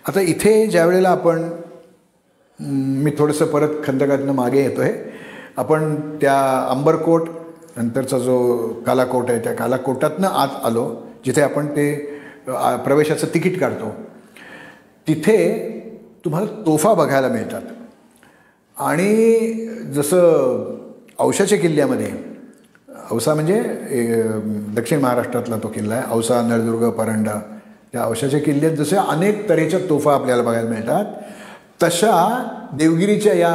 आता इथे ज्या वेळेला आपण, मी थोडंसं परत खंदकातनं मागे येतो आहे, आपण त्या अंबरकोट नंतरचा जो कालाकोट आहे त्या कालाकोटातनं आत आलो, जिथे आपण ते प्रवेशाचं तिकीट काढतो. तिथे तुम्हाला तोफा बघायला मिळतात. आणि जसं औसाच्या किल्ल्यामध्ये, औसा म्हणजे दक्षिण महाराष्ट्रातला तो किल्ला आहे, औसा, नळदुर्ग, परांडा, त्या औसाच्या किल्ल्यात जसे अनेक तऱ्हेच्या तोफा आपल्याला बघायला मिळतात, तशा देवगिरीच्या या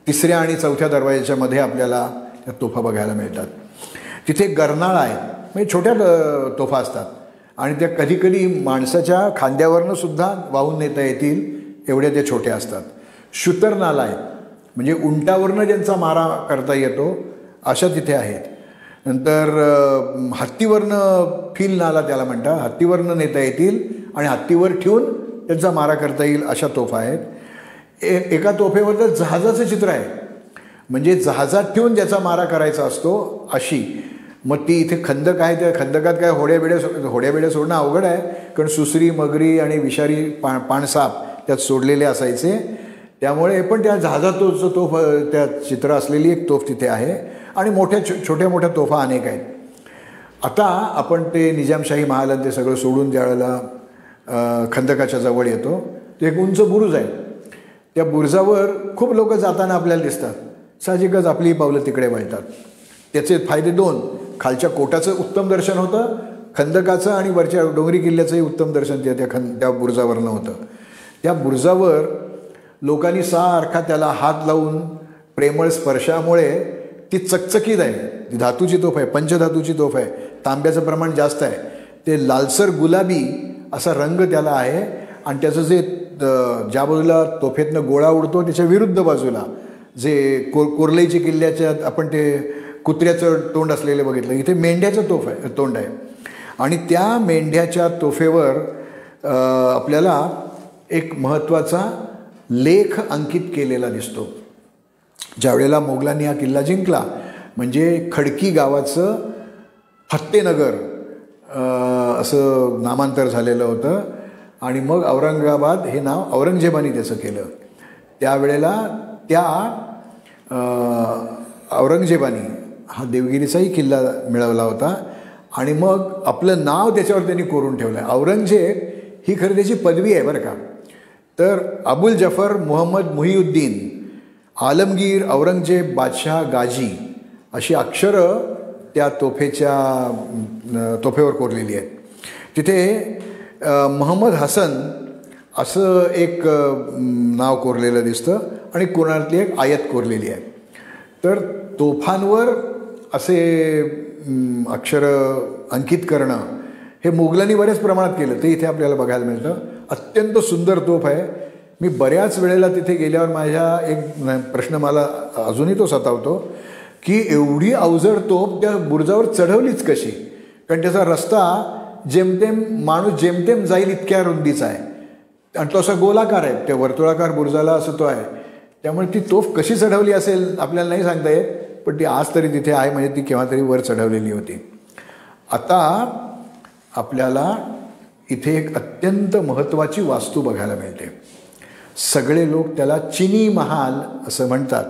तिसऱ्या आणि चौथ्या दरवाजाच्या मध्ये आपल्याला त्या तोफा बघायला मिळतात. तिथे गरनाळा आहे, म्हणजे छोट्या तोफा असतात आणि त्या कधीकधी माणसाच्या खांद्यावरनं सुद्धा वाहून नेता येतील एवढ्या त्या छोट्या असतात. शूतर नाला आहेत, म्हणजे उंटावरनं ज्यांचा मारा करता येतो अशा तिथे आहेत. नंतर हत्तीवरनं फील नाला त्याला म्हणतात, हत्तीवरनं नेता येतील आणि हत्तीवर ठेवून त्यांचा मारा करता येईल अशा तोफा आहेत. एका तोफेवर तर जहाजाचं चित्र आहे, म्हणजे जहाजात ठेवून ज्याचा मारा करायचा असतो अशी. मग ती इथे खंदक आहे, त्या खंदकात काय होड्याबिड्या सोडणं अवघड आहे, कारण सुसरी, मगरी आणि विषारी पाणसाप त्यात सोडलेले असायचे. त्यामुळे पण त्या जहाजात तोफ, त्या चित्र असलेली एक तोफ तिथे आहे आणि छोट्या मोठ्या तोफा अनेक आहेत. आता आपण ते निजामशाही महाल ते सगळं सोडून ज्यावेळेला खंदकाच्या जवळ येतो, ते एक उंच बुरुज आहे. त्या बुरुजावर खूप लोक जाताना आपल्याला दिसतात. साहजिकच आपली पावलं तिकडे वळतात. त्याचे फायदे दोन, खालच्या कोटाचं उत्तम दर्शन होतं, खंदकाचं आणि वरच्या डोंगरी किल्ल्याचंही उत्तम दर्शन त्या बुरुजावरनं होतं. त्या बुरुजावर लोकांनी सारखा त्याला हात लावून प्रेमळ स्पर्शामुळे ती चकचकीत आहे. ती धातूची तोफ आहे, पंचधातूची तोफ आहे, तांब्याचं प्रमाण जास्त आहे. ते लालसर गुलाबी असा रंग त्याला आहे आणि त्याचं जे ज्या बाजूला तोफेतनं गोळा उडतो त्याच्या विरुद्ध बाजूला जे कोर्लेची किल्ल्याच्या आपण ते कुत्र्याचं तोंड असलेलं बघितलं, इथे मेंढ्याचं तोंड आहे. आणि त्या मेंढ्याच्या तोफेवर आपल्याला एक महत्त्वाचा लेख अंकित केलेला दिसतो. ज्या वेळेला मोगलांनी हा किल्ला जिंकला, म्हणजे खडकी गावाचं फत्तेनगर असं नामांतर झालेलं होतं आणि मग औरंगाबाद हे नाव औरंगजेबाने त्याचं केलं. त्यावेळेला त्या औरंगजेबाने हा देवगिरीचाही किल्ला मिळवला होता आणि मग आपलं नाव त्याच्यावर त्यांनी कोरून ठेवलं आहे. औरंगजेब ही खरं त्याची पदवी आहे बरं का. तर अबुल जफर मुहम्मद मुहिउद्दीन, आलमगीर, औरंगजेब, बादशाह, गाजी अशी अक्षरं त्या तोफेवर कोरलेली आहेत. तिथे मोहम्मद हसन असं एक नाव कोरलेलं दिसतं आणि कोणातली एक आयत कोरलेली आहे. तर तोफांवर असे अक्षरं अंकित करणं हे मोगलांनी बऱ्याच प्रमाणात केलं, ते इथे आपल्याला बघायला मिळतं. अत्यंत सुंदर तोफ आहे. मी बऱ्याच वेळेला तिथे गेल्यावर माझ्या एक प्रश्न मला अजूनही तो सतावतो की एवढी अवजड तोफ त्या बुरुजावर चढवलीच कशी, कारण त्याचा रस्ता जेमतेम माणूस जेमतेम जाईल इतक्या रुंदीचा आहे. आणि तो असा गोलाकार आहे, त्या वर्तुळाकार बुरुजाला असं तो आहे. त्यामुळे ती तोफ कशी चढवली असेल आपल्याला नाही सांगता येत, पण ती आज तरी तिथे आहे, म्हणजे ती केव्हा तरी वर चढवलेली होती. आता आपल्याला इथे एक अत्यंत महत्त्वाची वास्तू बघायला मिळते. सगळे लोक त्याला चिनी महाल असं म्हणतात.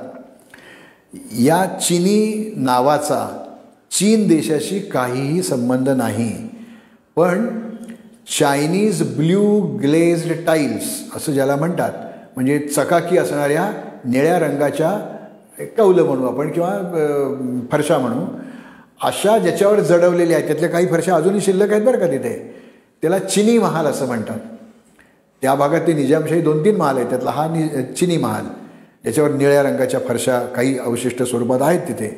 या चिनी नावाचा चीन देशाशी काहीही संबंध नाही, पण चायनीज ब्ल्यू ग्लेज्ड टाईल्स असं ज्याला म्हणतात, म्हणजे चकाकी असणाऱ्या निळ्या रंगाच्या कौलं म्हणू आपण किंवा फरशा म्हणू, अशा ज्याच्यावर जडवलेल्या आहेत. त्यातल्या काही फरशा अजूनही शिल्लक आहेत बरं का तिथे. त्याला चिनी महाल असं म्हणतात. त्या भागात ते निजामशाही 2-3 महाल आहेत, त्यातला हा चिनी महाल, ज्याच्यावर निळ्या रंगाच्या फरशा काही अवशिष्ट स्वरूपात आहेत तिथे.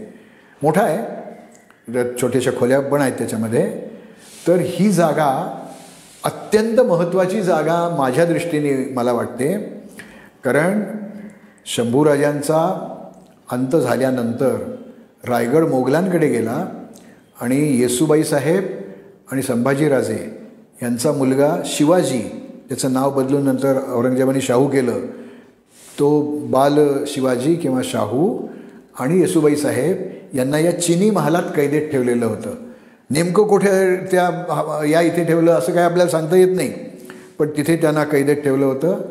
मोठा आहे, छोट्याशा खोल्या पण आहेत त्याच्यामध्ये. तर ही जागा अत्यंत महत्त्वाची जागा माझ्या दृष्टीने मला वाटते, कारण शंभूराजांचा अंत झाल्यानंतर रायगड मोगलांकडे गेला आणि येसूबाई साहेब आणि संभाजीराजे यांचा मुलगा शिवाजी, त्याचं नाव बदलून नंतर औरंगजेबाने शाहू केलं, तो बाल शिवाजी किंवा शाहू आणि येसूबाई साहेब यांना या चिनी महालात कैदेत ठेवलेलं होतं. नेमकं कुठे त्या या इथे ठेवलं असं काय आपल्याला सांगता येत नाही, पण तिथे त्यांना कैदेत ठेवलं होतं.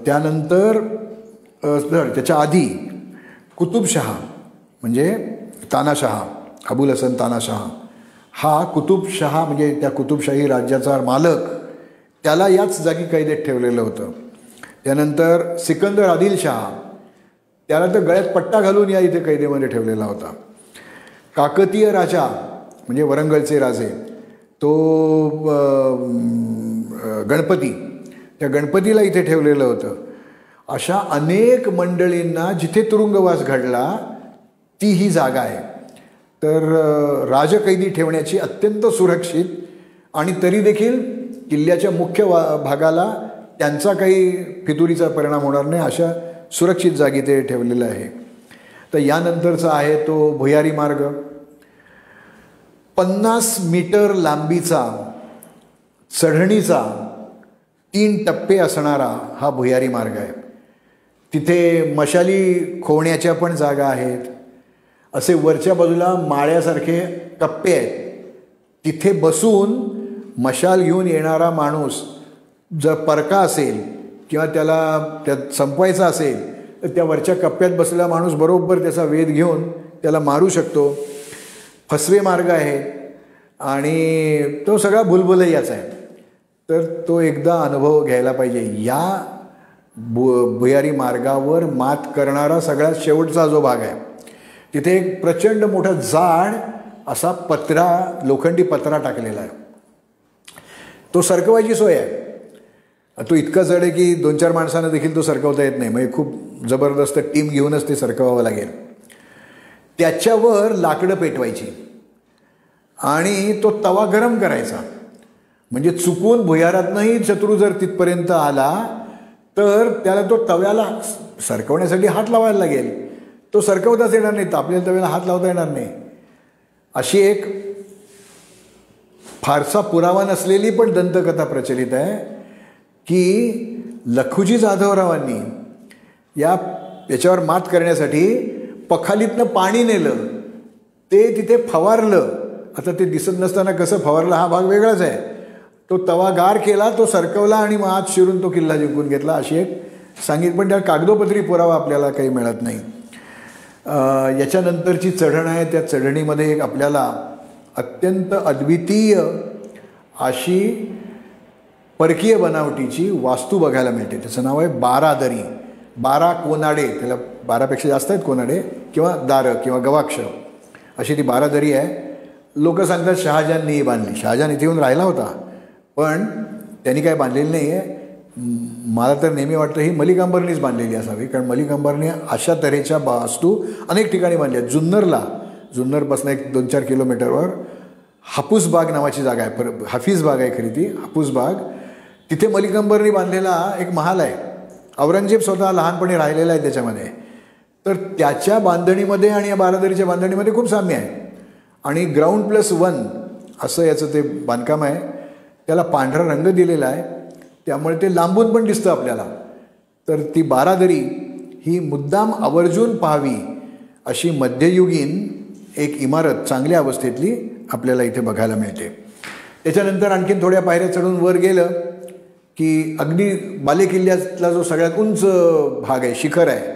त्यानंतर त्याच्या आधी कुतुबशहा म्हणजे तानाशहा, अबुल हसन तानाशहा, हा कुतुबशहा म्हणजे त्या कुतुबशाही राज्याचा मालक, त्याला याच जागी कैदेत ठेवलेलं होतं. त्यानंतर सिकंदर आदिलशहा, त्याला तर गळ्यात पट्टा घालून या इथे कैदेमध्ये ठेवलेला होता. काकतीय राजा म्हणजे वरंगळचे राजे, तो गणपती, त्या गणपतीला इथे ठेवलेलं होतं. अशा अनेक मंडळींना जिथे तुरुंगवास घडला ती ही जागा आहे. तर राजकैदी ठेवण्याची अत्यंत सुरक्षित आणि तरी देखील किल्ल्याच्या मुख्य भागाला त्यांचा काही फितुरीचा परिणाम होणार नाही अशा सुरक्षित जागी ते ठेवलेलं आहे. तर यानंतरचा आहे तो भुयारी मार्ग. 50 मीटर लांबीचा चढणीचा 3 टप्पे असणारा हा भुयारी मार्ग आहे. तिथे मशाली खोवण्याच्या पण जागा आहेत. असे वरच्या बाजूला माळ्यासारखे टप्पे आहेत. तिथे बसून मशाल घेऊन येणारा माणूस जर परका असेल किंवा त्याला त्यात संपवायचा असेल तर त्या वरच्या कप्प्यात बसलेला माणूस बरोबर त्याचा वेध घेऊन त्याला मारू शकतो. फसवे मार्ग आहे आणि तो सगळा भुलभुलैयाचा आहे. तर तो एकदा अनुभव घ्यायला पाहिजे. या भुयारी मार्गावर मात करणारा सगळ्यात शेवटचा जो भाग आहे, तिथे एक प्रचंड मोठा जाड असा पत्रा, लोखंडी पत्रा टाकलेला आहे. तो सरकवायची सोय आहे. तो इतका जड आहे की 2-4 माणसांना देखील तो सरकवता येत नाही, म्हणजे खूप जबरदस्त टीम घेऊनच ते सरकवावं लागेल. त्याच्यावर लाकडं पेटवायची आणि तो तवा गरम करायचा. म्हणजे चुकून भुयारातनंही शत्रू जर तिथपर्यंत आला तर त्याला तो तव्याला सरकवण्यासाठी हात लावायला लागेल. तो सरकवताच येणार नाही, तर आपल्याला तव्याला हात लावता येणार नाही. अशी एक फारसा पुरावा नसलेली पण दंतकथा प्रचलित आहे की लखुजी जाधवरावांनी याच्यावर मात करण्यासाठी पखालीतनं पाणी नेलं, ते तिथे फवारलं. आता ते दिसत नसताना कसं फवारलं हा भाग वेगळाच आहे. तो तवा गार केला, तो सरकवला आणि मग आत शिरून तो किल्ला जिंकून घेतला, अशी एक सांगितलं. पण त्या कागदोपत्री पुरावा आपल्याला काही मिळत नाही. याच्यानंतरची चढण आहे, त्या चढणीमध्ये एक आपल्याला अत्यंत अद्वितीय अशी परकीय बनावटीची वास्तू बघायला मिळते. त्याचं नाव आहे 12 दरी, 12 कोनाडे, त्याला 12पेक्षा जास्त आहेत कोनाडे किंवा दारं किंवा गवाक्ष, अशी ती 12 दरी आहे. लोक सांगतात शहाजहाननी बांधली. शहाजहान इथे येऊन राहिला होता, पण त्यांनी काय बांधलेली नाही आहे. मला तर नेहमी वाटतं ही मलिक अंबरनीच बांधलेली असावी, कारण मलिक अंबरने अशा तऱ्हेच्या वास्तू अनेक ठिकाणी बांधल्या. जुन्नरपासून एक 2-4 किलोमीटरवर हापूसबाग नावाची जागा आहे, हाफिजबाग आहे खरी ती, हापूसबाग. तिथे मलिक अंबरनी बांधलेला एक महाल आहे. औरंगजेब स्वतः लहानपणी राहिलेला आहे त्याच्यामध्ये. तर त्याच्या बांधणीमध्ये आणि या 12 दरीच्या बांधणीमध्ये खूप साम्य आहे. आणि ग्राउंड +1 असं याचं ते बांधकाम आहे. त्याला पांढरा रंग दिलेला आहे, त्यामुळे ते लांबून पण दिसतं आपल्याला. तर ती बारादरी ही मुद्दाम आवर्जून पाहावी अशी मध्ययुगीन एक इमारत चांगल्या अवस्थेतली आपल्याला इथे बघायला मिळते. त्याच्यानंतर आणखीन थोड्या पायऱ्या चढून वर गेलं की अगदी बालेकिल्ल्यातला जो सगळ्यात उंच भाग आहे, शिखर आहे,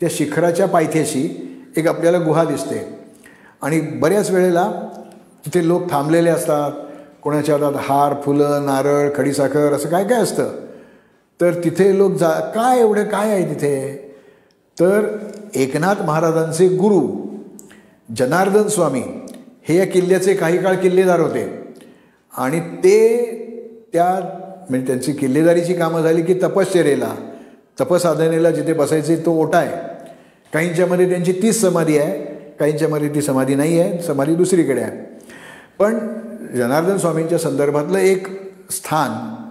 त्या शिखराच्या पायथ्याशी एक आपल्याला गुहा दिसते. आणि बऱ्याच वेळेला तिथे लोक थांबलेले असतात, कोणाच्या हातात हार, फुलं, नारळ, खडीसाखर असं काय काय असतं. तर तिथे लोक काय एवढं काय आहे तिथे, तर एकनाथ महाराजांचे गुरु जनार्दन स्वामी हे या किल्ल्याचे काही काळ किल्लेदार होते. आणि ते म्हणजे त्यांची किल्लेदारीची कामं झाली की तपश्चर्येला, तपसाधनेला जिथे बसायचे तो ओटा आहे. काहींच्यामध्ये त्यांची तीच समाधी आहे, काहींच्यामध्ये ती समाधी नाही आहे, समाधी दुसरीकडे आहे. पण जनार्दन स्वामींच्या संदर्भातलं एक स्थान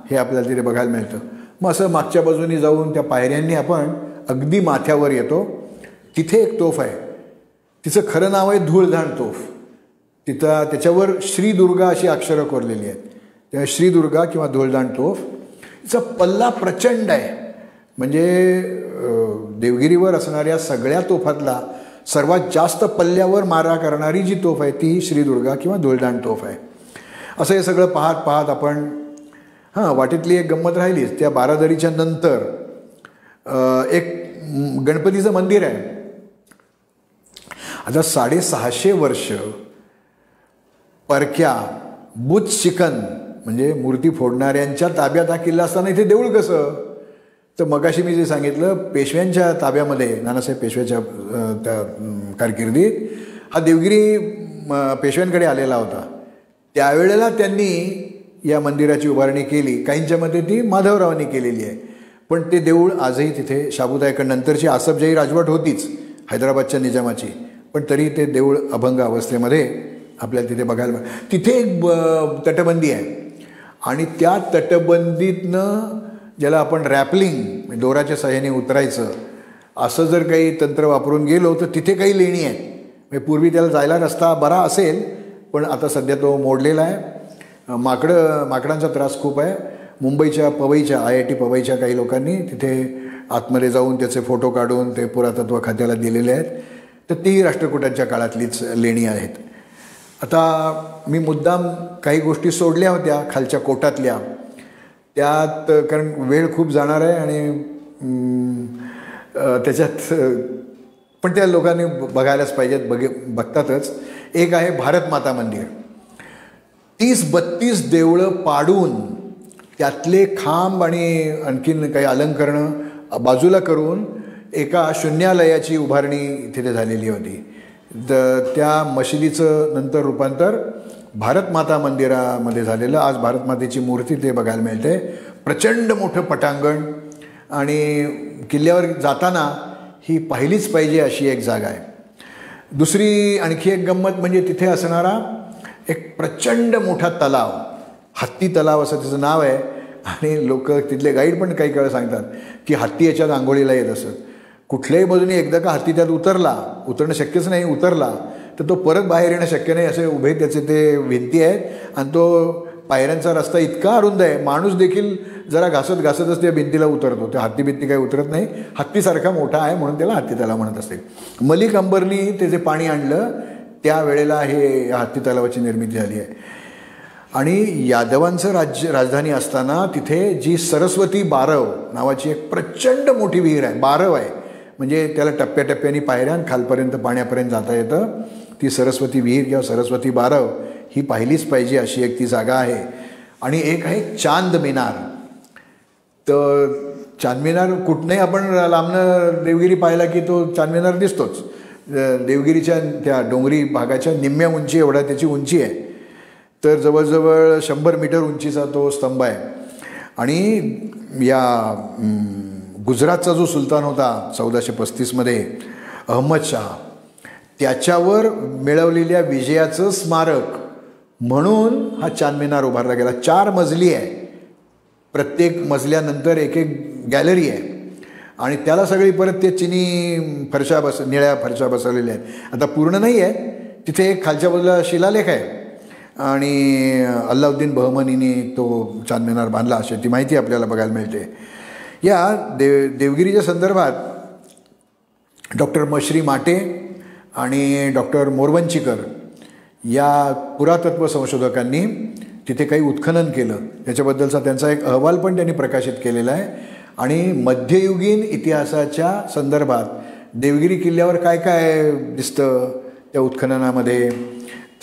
हे आपल्याला तिथे बघायला मिळतं. मग असं मागच्या बाजूनी जाऊन त्या पायऱ्यांनी आपण अगदी माथ्यावर येतो. तिथे एक तोफ आहे, तिचं खरं नाव आहे धूळधाण तोफ. तिथं त्याच्यावर श्रीदुर्गा अशी अक्षरं कोरलेली आहेत, तेव्हा श्रीदुर्गा किंवा धूळधाण तोफ. तिचा पल्ला प्रचंड आहे, म्हणजे देवगिरीवर असणाऱ्या सगळ्या तोफातला सर्वात जास्त पल्ल्यावर मारा करणारी जी तोफ आहे ती श्रीदुर्गा किंवा धूळधाण तोफ आहे. असं हे सगळं पाहत पाहत आपण वाटेतली एक गंमत राहिलीच. त्या बारादरीच्या नंतर एक गणपतीचं मंदिर आहे. आता 650 वर्ष परक्या बुच शिकन म्हणजे मूर्ती फोडणाऱ्यांच्या ताब्यात हा किल्ला असताना इथे देऊळ कसं. तर मगाशी मी जे सांगितलं, पेशव्यांच्या ताब्यामध्ये, नानासाहेब पेशव्याच्या त्या कारकिर्दीत हा देवगिरी पेशव्यांकडे आलेला होता. त्यावेळेला त्यांनी या मंदिराची उभारणी केली. काहींच्या मध्ये ती माधवरावांनी केलेली आहे. पण ते देऊळ आजही तिथे शाबूत आहे. कारण नंतरची आसफजाही राजवट होतीच हैदराबादच्या निजामाची, पण तरी ते देऊळ अभंग अवस्थेमध्ये आपल्याला तिथे बघायला मिळतं. तिथे एक तटबंदी आहे आणि त्या तटबंदीतनं ज्याला आपण रॅपलिंग दोराच्या सहाय्याने उतरायचं असं जर काही तंत्र वापरून गेलो तर तिथे काही लेणी आहेत. म्हणजे पूर्वी त्याला जायला रस्ता बरा असेल, पण आता सध्या तो मोडलेला आहे. माकडांचा त्रास खूप आहे. मुंबईच्या पवईच्या IIT पवईच्या काही लोकांनी तिथे आतमध्ये जाऊन त्याचे फोटो काढून ते पुरातत्व खात्याला दिलेले आहेत. तर ती राष्ट्रकूटांच्या काळातलीच लेणी आहेत. आता मी मुद्दाम काही गोष्टी सोडल्या होत्या खालच्या कोटातल्या, त्यात कारण वेळ खूप जाणार आहे आणि त्याच्यात पण त्या लोकांनी बघायलाच पाहिजेत, बघतातच. एक आहे भारत माता मंदिर. 30-32 देवळं पाडून त्यातले खांब आणि आणखीन काही अलंकरणं बाजूला करून एका शून्यालयाची उभारणी तिथे झालेली होती. त्या मशिदीचं नंतर रूपांतर भारत माता मंदिरामध्ये झालेलं. आज भारत मातेची मूर्ती ते बघायला मिळते. प्रचंड मोठं पटांगण आणि किल्ल्यावर जाताना ही पाहिलीच पाहिजे अशी एक जागा आहे. दुसरी आणखी एक गंमत म्हणजे तिथे असणारा एक प्रचंड मोठा तलाव, हत्ती तलाव असं त्याचं नाव आहे. आणि लोक तिथले गाईड पण काही काळ सांगतात की हत्ती याच्यात आंघोळीला येत असत. कुठल्याही बाजूने एकदा का हत्ती त्यात उतरणं शक्यच नाही, उतरला तर तो परत बाहेर येणं शक्य नाही. असे उभे त्याचे ते भिंती आहेत आणि तो पायऱ्यांचा रस्ता इतका अरुंद आहे, माणूस देखील जरा घासतच त्या भिंतीला उतरतो. त्या हत्ती भिंती काही उतरत नाही. हत्तीसारखा मोठा आहे म्हणून त्याला हत्ती तलाव म्हणत असते. मलिक अंबरनी ते जे पाणी आणलं त्यावेळेला हे हत्ती तलावाची निर्मिती झाली आहे. आणि यादवांचं राजधानी असताना तिथे जी सरस्वती बारव नावाची एक प्रचंड मोठी विहीर आहे. बारव आहे म्हणजे त्याला टप्प्याटप्प्याने पायऱ्यान खालपर्यंत पाण्यापर्यंत जाता येतं. ती सरस्वती विहीर किंवा सरस्वती बारव ही पाहिलीच पाहिजे अशी एक ती जागा आहे. आणि एक आहे चांद मिनार. तर चांदमिनार कुठनंही आपण लांबनं देवगिरी पाहिला की तो चांदमिनार दिसतोच. देवगिरीच्या त्या डोंगरी भागाच्या निम्म्या उंची एवढा त्याची उंची आहे. तर जवळजवळ 100 मीटर उंचीचा तो स्तंभ आहे. आणि या गुजरातचा जो सुलतान होता 1435 अहमद शहा, त्याच्यावर मिळवलेल्या विजयाचं स्मारक म्हणून हा चांदमिनार उभारला गेला. 4 मजली आहे. प्रत्येक मजल्यानंतर एक गॅलरी आहे आणि त्याला सगळी परत ते चिनी निळ्या फरशा बसवलेल्या आहेत. आता पूर्ण नाही आहे. तिथे एक खालच्या बाजूला शिलालेख आहे आणि अल्लाउद्दीन बहमनीने तो चांदमिनार बांधला अशी ती माहिती आपल्याला बघायला मिळते. या देवगिरीच्या संदर्भात डॉक्टर मश्री माटे आणि डॉक्टर मोरवंचीकर या पुरातत्व संशोधकांनी तिथे काही उत्खनन केलं. त्याच्याबद्दलचा त्यांचा एक अहवाल पण त्यांनी प्रकाशित केलेला आहे. आणि मध्ययुगीन इतिहासाच्या संदर्भात देवगिरी किल्ल्यावर काय काय दिसतं त्या उत्खननामध्ये,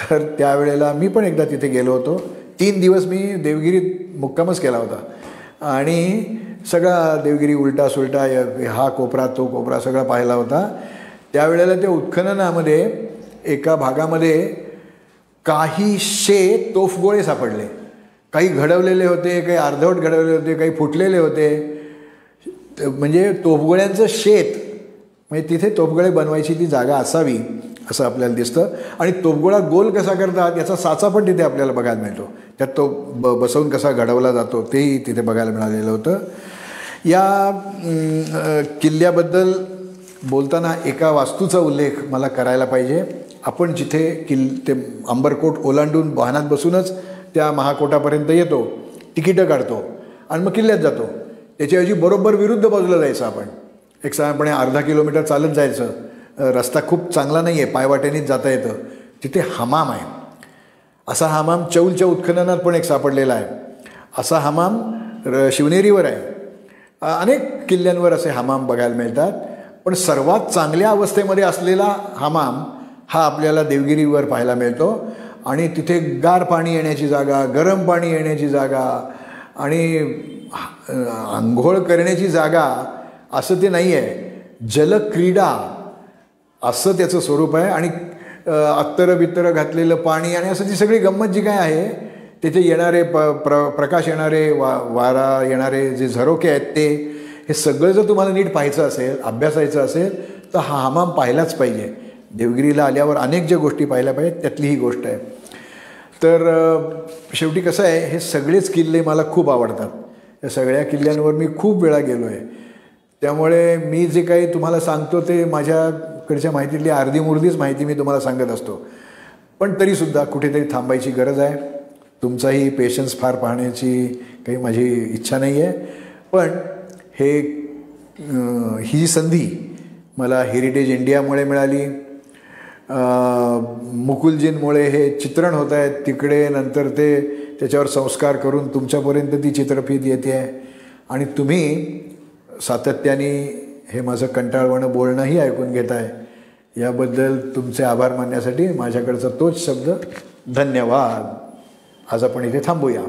तर त्यावेळेला मी पण एकदा तिथे गेलो होतो. 3 दिवस मी देवगिरीत मुक्कामच केला होता आणि सगळा देवगिरी उलटा सुलटा हा कोपरा तो कोपरा सगळा पाहिला होता. त्यावेळेला त्या उत्खननामध्ये एका भागामध्ये काहीशे तोफगोळे सापडले. काही घडवलेले होते, काही अर्धवट घडवलेले होते, काही फुटलेले होते. म्हणजे तोफगोळ्यांचं शेत, म्हणजे तिथे तोफगोळे बनवायची ती जागा असावी असं आपल्याला दिसतं. आणि तोफगोळा गोल कसा करतात याचा साचा पण तिथे आपल्याला बघायला मिळतो. त्यात तो बसवून कसा घडवला जातो तेही तिथे बघायला मिळालेलं होतं. या किल्ल्याबद्दल बोलताना एका वास्तूचा उल्लेख मला करायला पाहिजे. आपण जिथे ते अंबरकोट ओलांडून वाहनात बसूनच त्या महाकोटापर्यंत येतो, तिकीटं काढतो आणि मग किल्ल्यात जातो. त्याच्याऐवजी बरोबर विरुद्ध बाजूला जायचं. आपण एक साधारणपणे अर्धा किलोमीटर चालत जायचं. रस्ता खूप चांगला नाही आहे, पायवाटेनीच जाता येतं. तिथे हमाम आहे. असा हमाम चौलच्या उत्खननात पण एक सापडलेला आहे. असा हमाम शिवनेरीवर आहे. अनेक किल्ल्यांवर असे हमाम बघायला मिळतात. पण सर्वात चांगल्या अवस्थेमध्ये असलेला हमाम हा आपल्याला देवगिरीवर पाहायला मिळतो. आणि तिथे गार पाणी येण्याची जागा, गरम पाणी येण्याची जागा आणि आंघोळ करण्याची जागा असं ते नाही आहे. जलक्रीडा असं त्याचं स्वरूप आहे. आणि अत्तरं बित्तरं घातलेलं पाणी आणि असं ती सगळी गंमत जी काय आहे, तिथे येणारे प्रकाश येणारे वारा येणारे जे झरोके आहेत ते, हे सगळं जर तुम्हाला नीट पाहायचं असेल, अभ्यासायचं असेल तर हा हमाम पाहिलाच पाहिजे. देवगिरीला आल्यावर अनेक ज्या गोष्टी पाहिल्या पाहिजेत त्यातली ही गोष्ट आहे. तर शेवटी कसं आहे, हे सगळेच किल्ले मला खूप आवडतात. या सगळ्या किल्ल्यांवर मी खूप वेळा गेलो आहे. त्यामुळे मी जे काही तुम्हाला सांगतो ते माझ्याकडच्या माहितीतली अर्धीमुर्धीच माहिती मी तुम्हाला सांगत असतो. पण तरीसुद्धा कुठेतरी थांबायची गरज आहे. तुमचाही पेशन्स फार पाहण्याची काही माझी इच्छा नाही आहे. पण ही संधी मला हेरिटेज इंडियामुळे मिळाली. मुकुलजींमुळे हे चित्रण होत आहे तिकडे, नंतर ते त्याच्यावर संस्कार करून तुमच्यापर्यंत ती चित्रफित येते आहे. आणि तुम्ही सातत्याने हे माझं कंटाळवाणं बोलणंही ऐकून घेत आहे. याबद्दल तुमचे आभार मानण्यासाठी माझ्याकडचा तोच शब्द धन्यवाद. आज आपण इथे थांबूया.